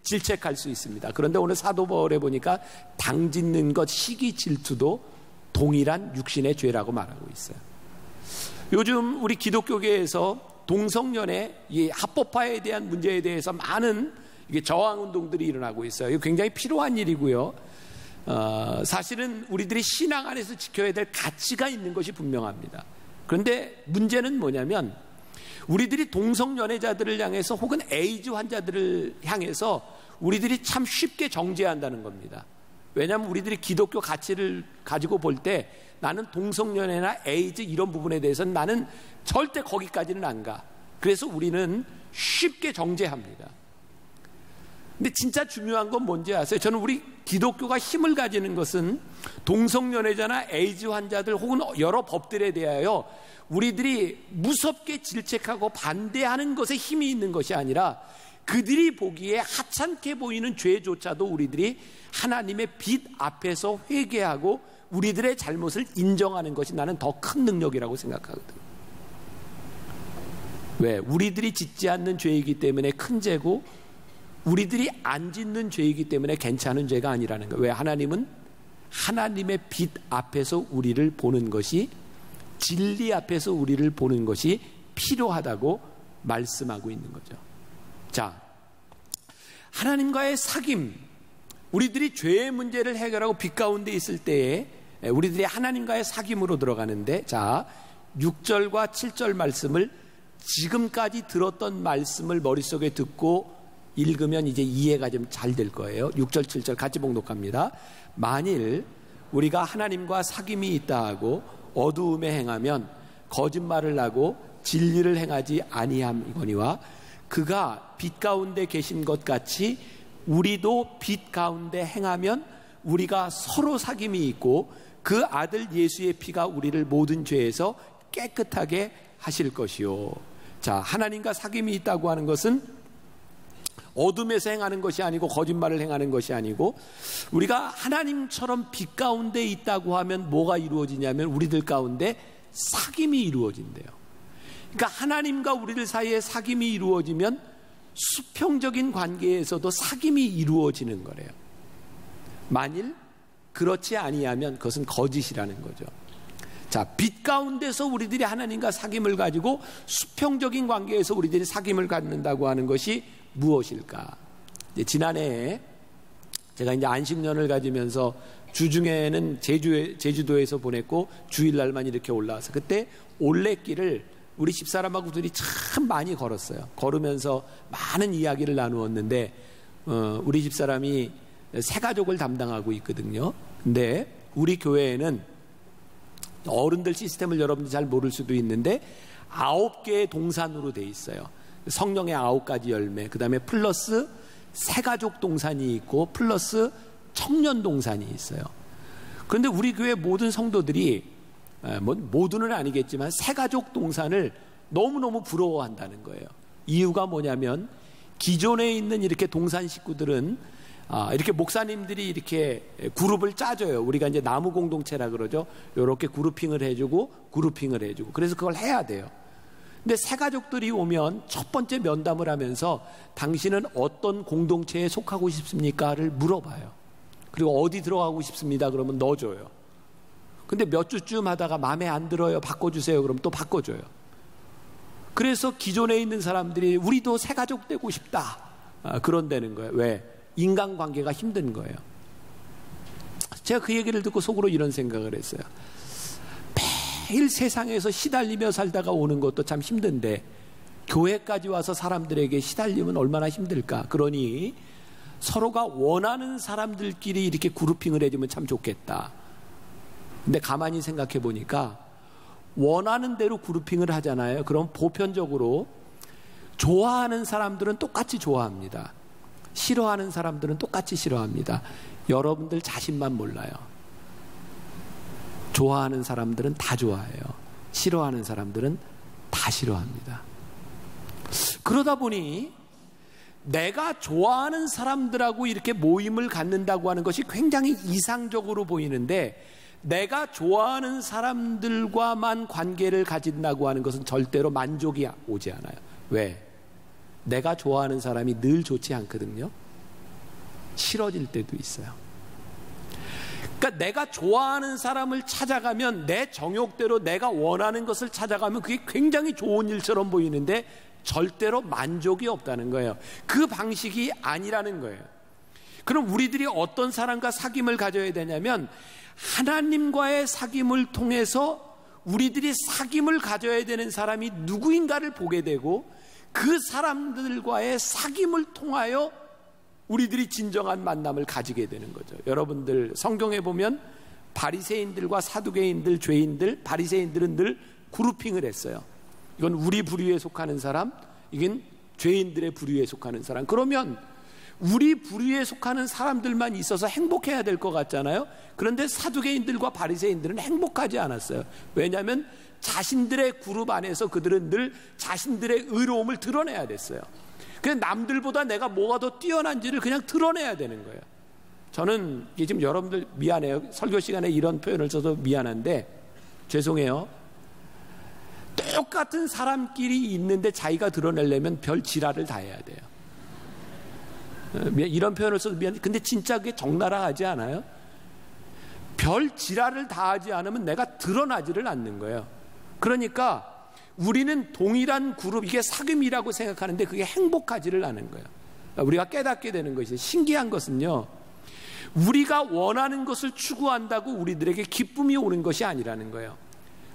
질책할 수 있습니다. 그런데 오늘 사도 바울에 보니까 당 짓는 것, 시기, 질투도 동일한 육신의 죄라고 말하고 있어요. 요즘 우리 기독교계에서 동성연애, 이 합법화에 대한 문제에 대해서 많은 저항운동들이 일어나고 있어요. 이거 굉장히 필요한 일이고요. 사실은 우리들이 신앙 안에서 지켜야 될 가치가 있는 것이 분명합니다. 그런데 문제는 뭐냐면 우리들이 동성연애자들을 향해서 혹은 에이즈 환자들을 향해서 우리들이 참 쉽게 정죄한다는 겁니다. 왜냐하면 우리들이 기독교 가치를 가지고 볼 때 나는 동성연애나 에이즈 이런 부분에 대해서는 나는 절대 거기까지는 안 가. 그래서 우리는 쉽게 정죄합니다. 근데 진짜 중요한 건 뭔지 아세요? 저는 우리 기독교가 힘을 가지는 것은 동성연애자나 에이즈 환자들 혹은 여러 법들에 대하여 우리들이 무섭게 질책하고 반대하는 것에 힘이 있는 것이 아니라 그들이 보기에 하찮게 보이는 죄조차도 우리들이 하나님의 빛 앞에서 회개하고 우리들의 잘못을 인정하는 것이 나는 더 큰 능력이라고 생각하거든요. 왜? 우리들이 짓지 않는 죄이기 때문에 큰 죄고 우리들이 안 짓는 죄이기 때문에 괜찮은 죄가 아니라는 거예요. 왜? 하나님은 하나님의 빛 앞에서 우리를 보는 것이, 진리 앞에서 우리를 보는 것이 필요하다고 말씀하고 있는 거죠. 자, 하나님과의 사귐, 우리들이 죄의 문제를 해결하고 빛 가운데 있을 때에 우리들이 하나님과의 사귐으로 들어가는데, 자, 6절과 7절 말씀을 지금까지 들었던 말씀을 머릿속에 듣고 읽으면 이제 이해가 좀 잘 될 거예요. 6절 7절 같이 봉독합니다. 만일 우리가 하나님과 사귐이 있다 하고 어두움에 행하면 거짓말을 하고 진리를 행하지 아니함이거니와 그가 빛 가운데 계신 것 같이 우리도 빛 가운데 행하면 우리가 서로 사귐이 있고 그 아들 예수의 피가 우리를 모든 죄에서 깨끗하게 하실 것이요. 자, 하나님과 사귐이 있다고 하는 것은 어둠에서 행하는 것이 아니고 거짓말을 행하는 것이 아니고, 우리가 하나님처럼 빛 가운데 있다고 하면 뭐가 이루어지냐면 우리들 가운데 사귐이 이루어진대요. 그러니까 하나님과 우리들 사이에 사귐이 이루어지면 수평적인 관계에서도 사귐이 이루어지는 거래요. 만일 그렇지 아니하면 그것은 거짓이라는 거죠. 자, 빛 가운데서 우리들이 하나님과 사귐을 가지고 수평적인 관계에서 우리들이 사귐을 갖는다고 하는 것이 무엇일까? 지난해에 제가 이제 안식년을 가지면서 주중에는 제주도에서 보냈고 주일날만 이렇게 올라와서 그때 올레길을 우리 집사람하고 둘이 참 많이 걸었어요. 걸으면서 많은 이야기를 나누었는데 우리 집사람이 새가족을 담당하고 있거든요. 근데 우리 교회에는 어른들 시스템을 여러분들 잘 모를 수도 있는데 9개의 동산으로 돼 있어요. 성령의 9가지 열매, 그 다음에 플러스 새가족 동산이 있고 플러스 청년 동산이 있어요. 그런데 우리 교회 모든 성도들이 모두는 아니겠지만 새가족 동산을 너무너무 부러워한다는 거예요. 이유가 뭐냐면 기존에 있는 이렇게 동산 식구들은 이렇게 목사님들이 이렇게 그룹을 짜줘요. 우리가 이제 나무 공동체라 그러죠. 이렇게 그룹핑을 해주고 그래서 그걸 해야 돼요. 근데 새가족들이 오면 첫 번째 면담을 하면서 당신은 어떤 공동체에 속하고 싶습니까?를 물어봐요. 그리고 어디 들어가고 싶습니다. 그러면 넣어줘요. 근데 몇 주쯤 하다가 마음에 안 들어요. 바꿔주세요. 그럼 또 바꿔줘요. 그래서 기존에 있는 사람들이 우리도 새가족 되고 싶다. 그런다는 거예요. 왜? 인간관계가 힘든 거예요. 제가 그 얘기를 듣고 속으로 이런 생각을 했어요. 매일 세상에서 시달리며 살다가 오는 것도 참 힘든데 교회까지 와서 사람들에게 시달리면 얼마나 힘들까. 그러니 서로가 원하는 사람들끼리 이렇게 그룹핑을 해주면 참 좋겠다. 근데 가만히 생각해 보니까 원하는 대로 그룹핑을 하잖아요. 그럼 보편적으로 좋아하는 사람들은 똑같이 좋아합니다. 싫어하는 사람들은 똑같이 싫어합니다. 여러분들 자신만 몰라요. 좋아하는 사람들은 다 좋아해요. 싫어하는 사람들은 다 싫어합니다. 그러다 보니 내가 좋아하는 사람들하고 이렇게 모임을 갖는다고 하는 것이 굉장히 이상적으로 보이는데 내가 좋아하는 사람들과만 관계를 가진다고 하는 것은 절대로 만족이 오지 않아요. 왜? 내가 좋아하는 사람이 늘 좋지 않거든요. 싫어질 때도 있어요. 그러니까 내가 좋아하는 사람을 찾아가면 내 정욕대로 내가 원하는 것을 찾아가면 그게 굉장히 좋은 일처럼 보이는데 절대로 만족이 없다는 거예요. 그 방식이 아니라는 거예요. 그럼 우리들이 어떤 사람과 사귐을 가져야 되냐면 하나님과의 사귐을 통해서 우리들이 사귐을 가져야 되는 사람이 누구인가를 보게 되고 그 사람들과의 사귐을 통하여 우리들이 진정한 만남을 가지게 되는 거죠. 여러분들 성경에 보면 바리새인들과 사두개인들, 죄인들, 바리새인들은 늘 그룹핑을 했어요. 이건 우리 부류에 속하는 사람, 이건 죄인들의 부류에 속하는 사람. 그러면 우리 부류에 속하는 사람들만 있어서 행복해야 될 것 같잖아요. 그런데 사두개인들과 바리새인들은 행복하지 않았어요. 왜냐하면 자신들의 그룹 안에서 그들은 늘 자신들의 의로움을 드러내야 됐어요. 그냥 남들보다 내가 뭐가 더 뛰어난지를 그냥 드러내야 되는 거예요. 저는 지금 여러분들 미안해요. 설교 시간에 이런 표현을 써서 미안한데 죄송해요. 똑같은 사람끼리 있는데 자기가 드러내려면 별 지랄을 다 해야 돼요. 이런 표현을 써서 미안해. 근데 진짜 그게 적나라하지 않아요? 별 지랄을 다 하지 않으면 내가 드러나지를 않는 거예요. 그러니까 우리는 동일한 그룹, 이게 사귐이라고 생각하는데 그게 행복하지를 않은 거예요. 우리가 깨닫게 되는 것이 신기한 것은요, 우리가 원하는 것을 추구한다고 우리들에게 기쁨이 오는 것이 아니라는 거예요.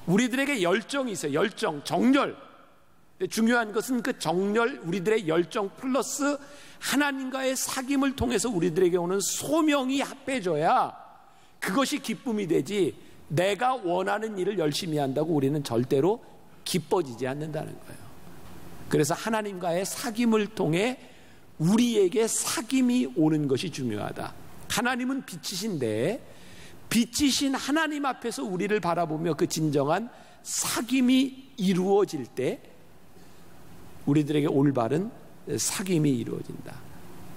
우리들에게 열정이 있어요. 열정, 정열. 중요한 것은 그 정열, 우리들의 열정 플러스 하나님과의 사귐을 통해서 우리들에게 오는 소명이 합해져야 그것이 기쁨이 되지, 내가 원하는 일을 열심히 한다고 우리는 절대로 기뻐지지 않는다는 거예요. 그래서 하나님과의 사귐을 통해 우리에게 사귐이 오는 것이 중요하다. 하나님은 빛이신데 빛이신 하나님 앞에서 우리를 바라보며 그 진정한 사귐이 이루어질 때 우리들에게 올바른 사귐이 이루어진다.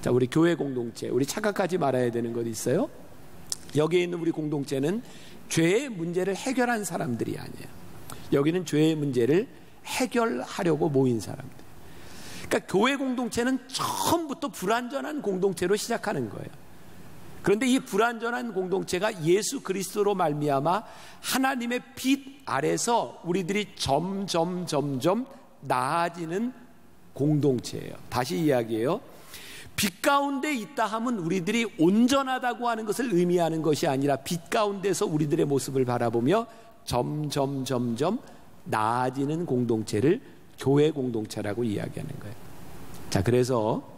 자, 우리 교회 공동체, 우리 착각하지 말아야 되는 것 있어요. 여기에 있는 우리 공동체는 죄의 문제를 해결한 사람들이 아니에요. 여기는 죄의 문제를 해결하려고 모인 사람들. 그러니까 교회 공동체는 처음부터 불완전한 공동체로 시작하는 거예요. 그런데 이 불완전한 공동체가 예수 그리스도로 말미암아 하나님의 빛 아래서 우리들이 점점 나아지는 공동체예요. 다시 이야기해요. 빛 가운데 있다 하면 우리들이 온전하다고 하는 것을 의미하는 것이 아니라 빛 가운데서 우리들의 모습을 바라보며 점점 나아지는 공동체를 교회 공동체라고 이야기하는 거예요. 자, 그래서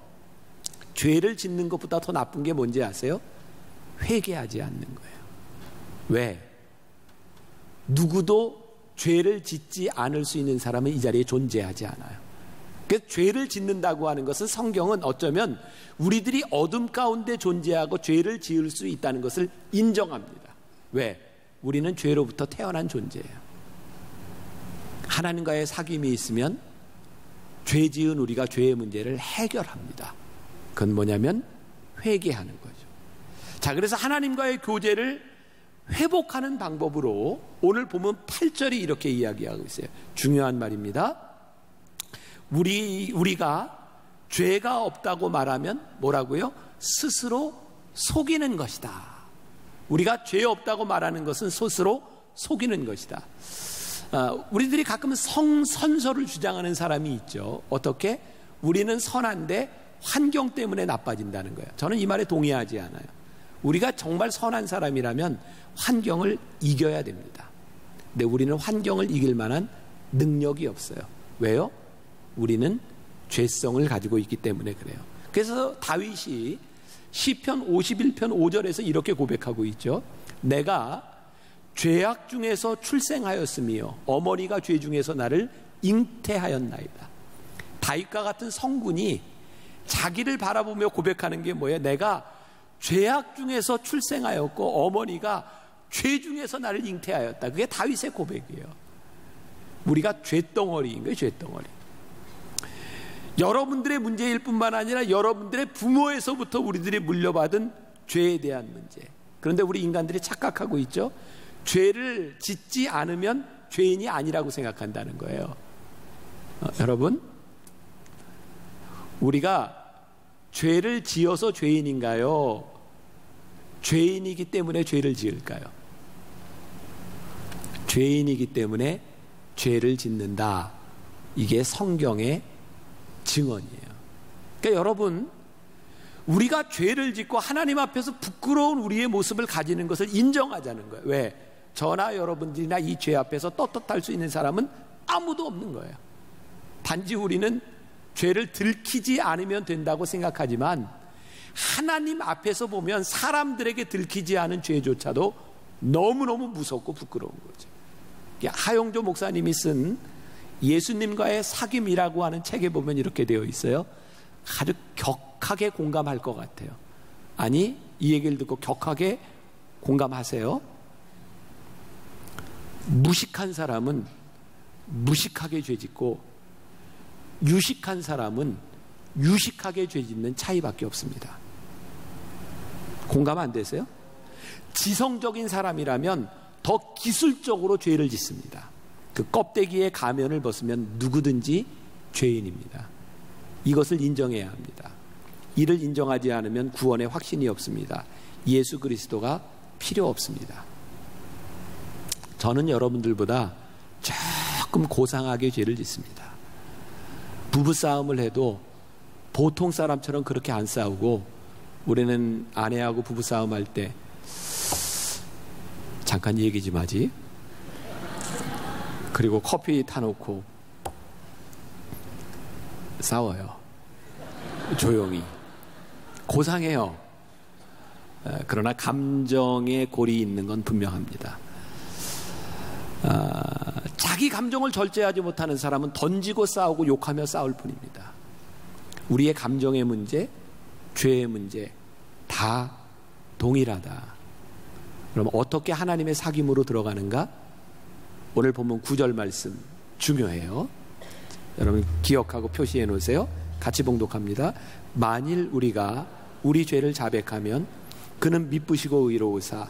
죄를 짓는 것보다 더 나쁜 게 뭔지 아세요? 회개하지 않는 거예요. 왜? 누구도 죄를 짓지 않을 수 있는 사람은 이 자리에 존재하지 않아요. 그래서 죄를 짓는다고 하는 것은 성경은 어쩌면 우리들이 어둠 가운데 존재하고 죄를 지을 수 있다는 것을 인정합니다. 왜? 우리는 죄로부터 태어난 존재예요. 하나님과의 사귐이 있으면 죄 지은 우리가 죄의 문제를 해결합니다. 그건 뭐냐면 회개하는 거죠. 자, 그래서 하나님과의 교제를 회복하는 방법으로 오늘 보면 8절이 이렇게 이야기하고 있어요. 중요한 말입니다. 우리가 죄가 없다고 말하면 뭐라고요? 스스로 속이는 것이다. 우리가 죄 없다고 말하는 것은 스스로 속이는 것이다. 우리들이 가끔 성선설을 주장하는 사람이 있죠. 어떻게? 우리는 선한데 환경 때문에 나빠진다는 거예요. 저는 이 말에 동의하지 않아요. 우리가 정말 선한 사람이라면 환경을 이겨야 됩니다. 근데 우리는 환경을 이길 만한 능력이 없어요. 왜요? 우리는 죄성을 가지고 있기 때문에 그래요. 그래서 다윗이 시편 51편 5절에서 이렇게 고백하고 있죠. 내가 죄악 중에서 출생하였으며 어머니가 죄 중에서 나를 잉태하였나이다. 다윗과 같은 성군이 자기를 바라보며 고백하는 게 뭐예요? 내가 죄악 중에서 출생하였고 어머니가 죄 중에서 나를 잉태하였다. 그게 다윗의 고백이에요. 우리가 죄덩어리인 거예요. 죄덩어리. 여러분들의 문제일 뿐만 아니라 여러분들의 부모에서부터 우리들이 물려받은 죄에 대한 문제. 그런데 우리 인간들이 착각하고 있죠. 죄를 짓지 않으면 죄인이 아니라고 생각한다는 거예요. 여러분, 우리가 죄를 지어서 죄인인가요? 죄인이기 때문에 죄를 지을까요? 죄인이기 때문에 죄를 짓는다. 이게 성경의 증언이에요. 그러니까 여러분, 우리가 죄를 짓고 하나님 앞에서 부끄러운 우리의 모습을 가지는 것을 인정하자는 거예요. 왜? 저나 여러분들이나 이 죄 앞에서 떳떳할 수 있는 사람은 아무도 없는 거예요. 단지 우리는 죄를 들키지 않으면 된다고 생각하지만 하나님 앞에서 보면 사람들에게 들키지 않은 죄조차도 너무너무 무섭고 부끄러운 거죠. 하용조 목사님이 쓴 예수님과의 사귐이라고 하는 책에 보면 이렇게 되어 있어요. 아주 격하게 공감할 것 같아요. 아니, 이 얘기를 듣고 격하게 공감하세요. 무식한 사람은 무식하게 죄짓고 유식한 사람은 유식하게 죄짓는 차이밖에 없습니다. 공감 안 되세요? 지성적인 사람이라면 더 기술적으로 죄를 짓습니다. 그 껍데기에 가면을 벗으면 누구든지 죄인입니다. 이것을 인정해야 합니다. 이를 인정하지 않으면 구원의 확신이 없습니다. 예수 그리스도가 필요 없습니다. 저는 여러분들보다 조금 고상하게 죄를 짓습니다. 부부싸움을 해도 보통 사람처럼 그렇게 안 싸우고 우리는 아내하고 부부싸움 할 때 잠깐 얘기 좀 하지. 그리고 커피 타놓고 싸워요. 조용히. 고상해요. 그러나 감정의 골이 있는 건 분명합니다. 자기 감정을 절제하지 못하는 사람은 던지고 싸우고 욕하며 싸울 뿐입니다. 우리의 감정의 문제, 죄의 문제 다 동일하다. 그럼 어떻게 하나님의 사귐으로 들어가는가? 오늘 본문 9절 말씀 중요해요. 여러분 기억하고 표시해 놓으세요. 같이 봉독합니다. 만일 우리가 우리 죄를 자백하면 그는 미쁘시고 의로우사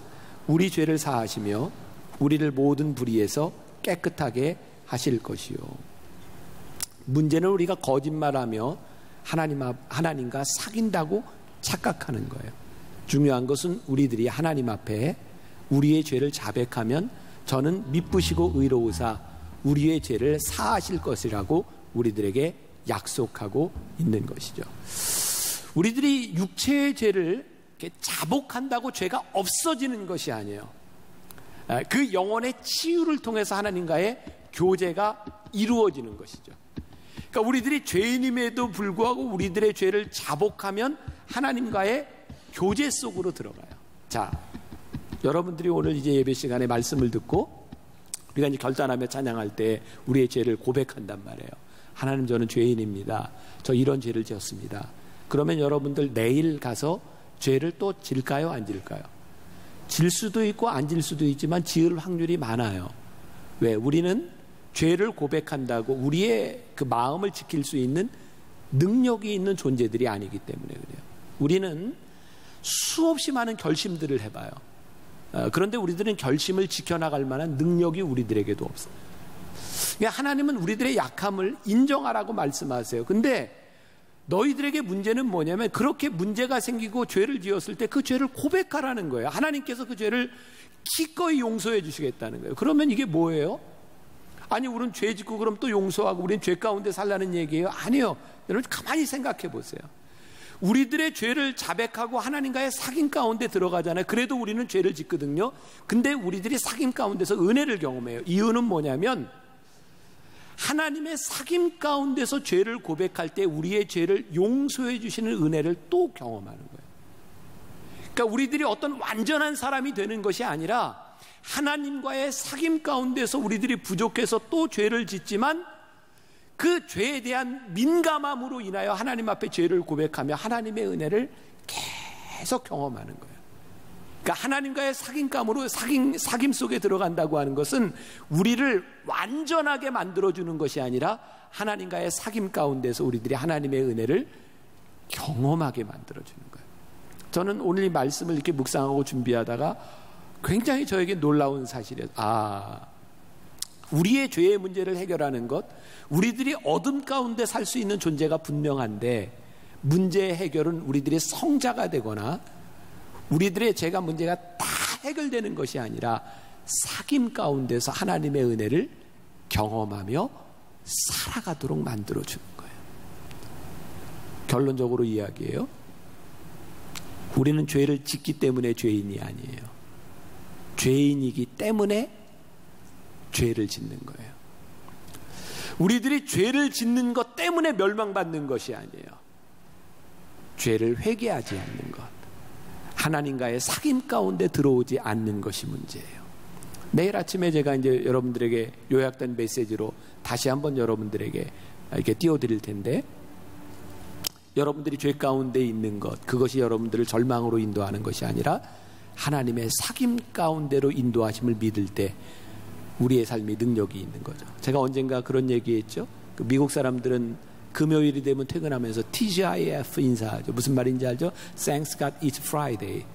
우리 죄를 사하시며 우리를 모든 불의에서 깨끗하게 하실 것이요. 문제는 우리가 거짓말하며 하나님과 사귄다고 착각하는 거예요. 중요한 것은 우리들이 하나님 앞에 우리의 죄를 자백하면 저는 미쁘시고 의로우사 우리의 죄를 사하실 것이라고 우리들에게 약속하고 있는 것이죠. 우리들이 육체의 죄를 이렇게 자복한다고 죄가 없어지는 것이 아니에요. 그 영혼의 치유를 통해서 하나님과의 교제가 이루어지는 것이죠. 그러니까 우리들이 죄인임에도 불구하고 우리들의 죄를 자복하면 하나님과의 교제 속으로 들어가요. 자, 여러분들이 오늘 이제 예배 시간에 말씀을 듣고 우리가 이제 결단하며 찬양할 때 우리의 죄를 고백한단 말이에요. 하나님, 저는 죄인입니다. 저 이런 죄를 지었습니다. 그러면 여러분들 내일 가서 죄를 또 질까요? 안 질까요? 질 수도 있고 안 질 수도 있지만 지을 확률이 많아요. 왜? 우리는 죄를 고백한다고 우리의 그 마음을 지킬 수 있는 능력이 있는 존재들이 아니기 때문에 그래요. 우리는 수없이 많은 결심들을 해봐요. 그런데 우리들은 결심을 지켜나갈 만한 능력이 우리들에게도 없어요. 하나님은 우리들의 약함을 인정하라고 말씀하세요. 근데 너희들에게 문제는 뭐냐면 그렇게 문제가 생기고 죄를 지었을 때 그 죄를 고백하라는 거예요. 하나님께서 그 죄를 기꺼이 용서해 주시겠다는 거예요. 그러면 이게 뭐예요? 아니, 우리는 죄 짓고 그럼 또 용서하고 우리는 죄 가운데 살라는 얘기예요? 아니요. 여러분 가만히 생각해 보세요. 우리들의 죄를 자백하고 하나님과의 사귐 가운데 들어가잖아요. 그래도 우리는 죄를 짓거든요. 근데 우리들이 사귐 가운데서 은혜를 경험해요. 이유는 뭐냐면 하나님의 사귐 가운데서 죄를 고백할 때 우리의 죄를 용서해 주시는 은혜를 또 경험하는 거예요. 그러니까 우리들이 어떤 완전한 사람이 되는 것이 아니라 하나님과의 사귐 가운데서 우리들이 부족해서 또 죄를 짓지만 그 죄에 대한 민감함으로 인하여 하나님 앞에 죄를 고백하며 하나님의 은혜를 계속 경험하는 거예요. 그러니까 하나님과의 사귐 속에 들어간다고 하는 것은 우리를 완전하게 만들어주는 것이 아니라 하나님과의 사귐 가운데서 우리들이 하나님의 은혜를 경험하게 만들어주는 거예요. 저는 오늘 이 말씀을 이렇게 묵상하고 준비하다가 굉장히 저에게 놀라운 사실이었어요. 우리의 죄의 문제를 해결하는 것, 우리들이 어둠 가운데 살 수 있는 존재가 분명한데 문제의 해결은 우리들의 성자가 되거나 우리들의 죄가 문제가 다 해결되는 것이 아니라 사귐 가운데서 하나님의 은혜를 경험하며 살아가도록 만들어주는 거예요. 결론적으로 이야기해요. 우리는 죄를 짓기 때문에 죄인이 아니에요. 죄인이기 때문에 죄를 짓는 거예요. 우리들이 죄를 짓는 것 때문에 멸망받는 것이 아니에요. 죄를 회개하지 않는 것, 하나님과의 사귐 가운데 들어오지 않는 것이 문제예요. 내일 아침에 제가 이제 여러분들에게 요약된 메시지로 다시 한번 여러분들에게 이렇게 띄워드릴 텐데, 여러분들이 죄 가운데 있는 것, 그것이 여러분들을 절망으로 인도하는 것이 아니라 하나님의 사귐 가운데로 인도하심을 믿을 때 우리의 삶이 능력이 있는 거죠. 제가 언젠가 그런 얘기했죠. 미국 사람들은 금요일이 되면 퇴근하면서 TGIF 인사하죠. 무슨 말인지 알죠? Thanks God it's Friday.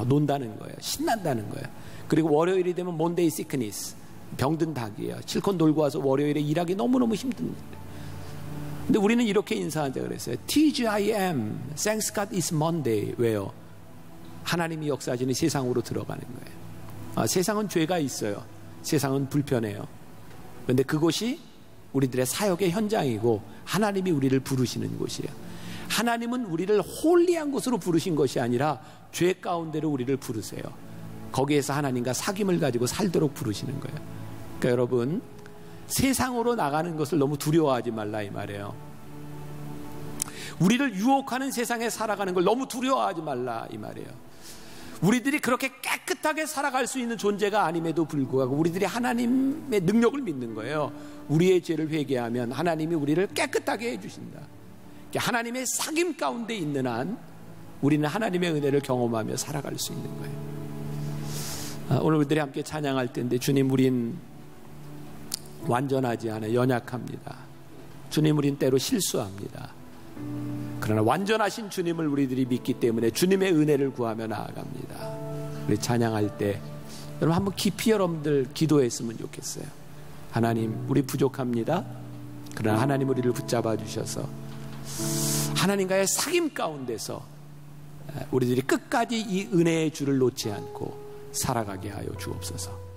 논다는 거예요. 신난다는 거예요. 그리고 월요일이 되면 Monday sickness. 병든 닭이에요. 실컷 놀고 와서 월요일에 일하기 너무너무 힘듭니다. 근데 우리는 이렇게 인사하자 그랬어요. TGIM, Thanks God it's Monday. 왜요? 하나님이 역사하시는 세상으로 들어가는 거예요. 세상은 죄가 있어요. 세상은 불편해요. 그런데 그곳이 우리들의 사역의 현장이고 하나님이 우리를 부르시는 곳이에요. 하나님은 우리를 홀리한 곳으로 부르신 것이 아니라 죄 가운데로 우리를 부르세요. 거기에서 하나님과 사귐을 가지고 살도록 부르시는 거예요. 그러니까 여러분, 세상으로 나가는 것을 너무 두려워하지 말라 이 말이에요. 우리를 유혹하는 세상에 살아가는 걸 너무 두려워하지 말라 이 말이에요. 우리들이 그렇게 깨끗하게 살아갈 수 있는 존재가 아님에도 불구하고 우리들이 하나님의 능력을 믿는 거예요. 우리의 죄를 회개하면 하나님이 우리를 깨끗하게 해주신다. 하나님의 사귐 가운데 있는 한 우리는 하나님의 은혜를 경험하며 살아갈 수 있는 거예요. 오늘 우리들이 함께 찬양할 때인데, 주님, 우린 완전하지 않아 연약합니다. 주님, 우린 때로 실수합니다. 그러나 완전하신 주님을 우리들이 믿기 때문에 주님의 은혜를 구하며 나아갑니다. 우리 찬양할 때 여러분 한번 깊이 여러분들 기도했으면 좋겠어요. 하나님, 우리 부족합니다. 그러나 하나님 우리를 붙잡아 주셔서 하나님과의 사귐 가운데서 우리들이 끝까지 이 은혜의 줄을 놓지 않고 살아가게 하여 주옵소서.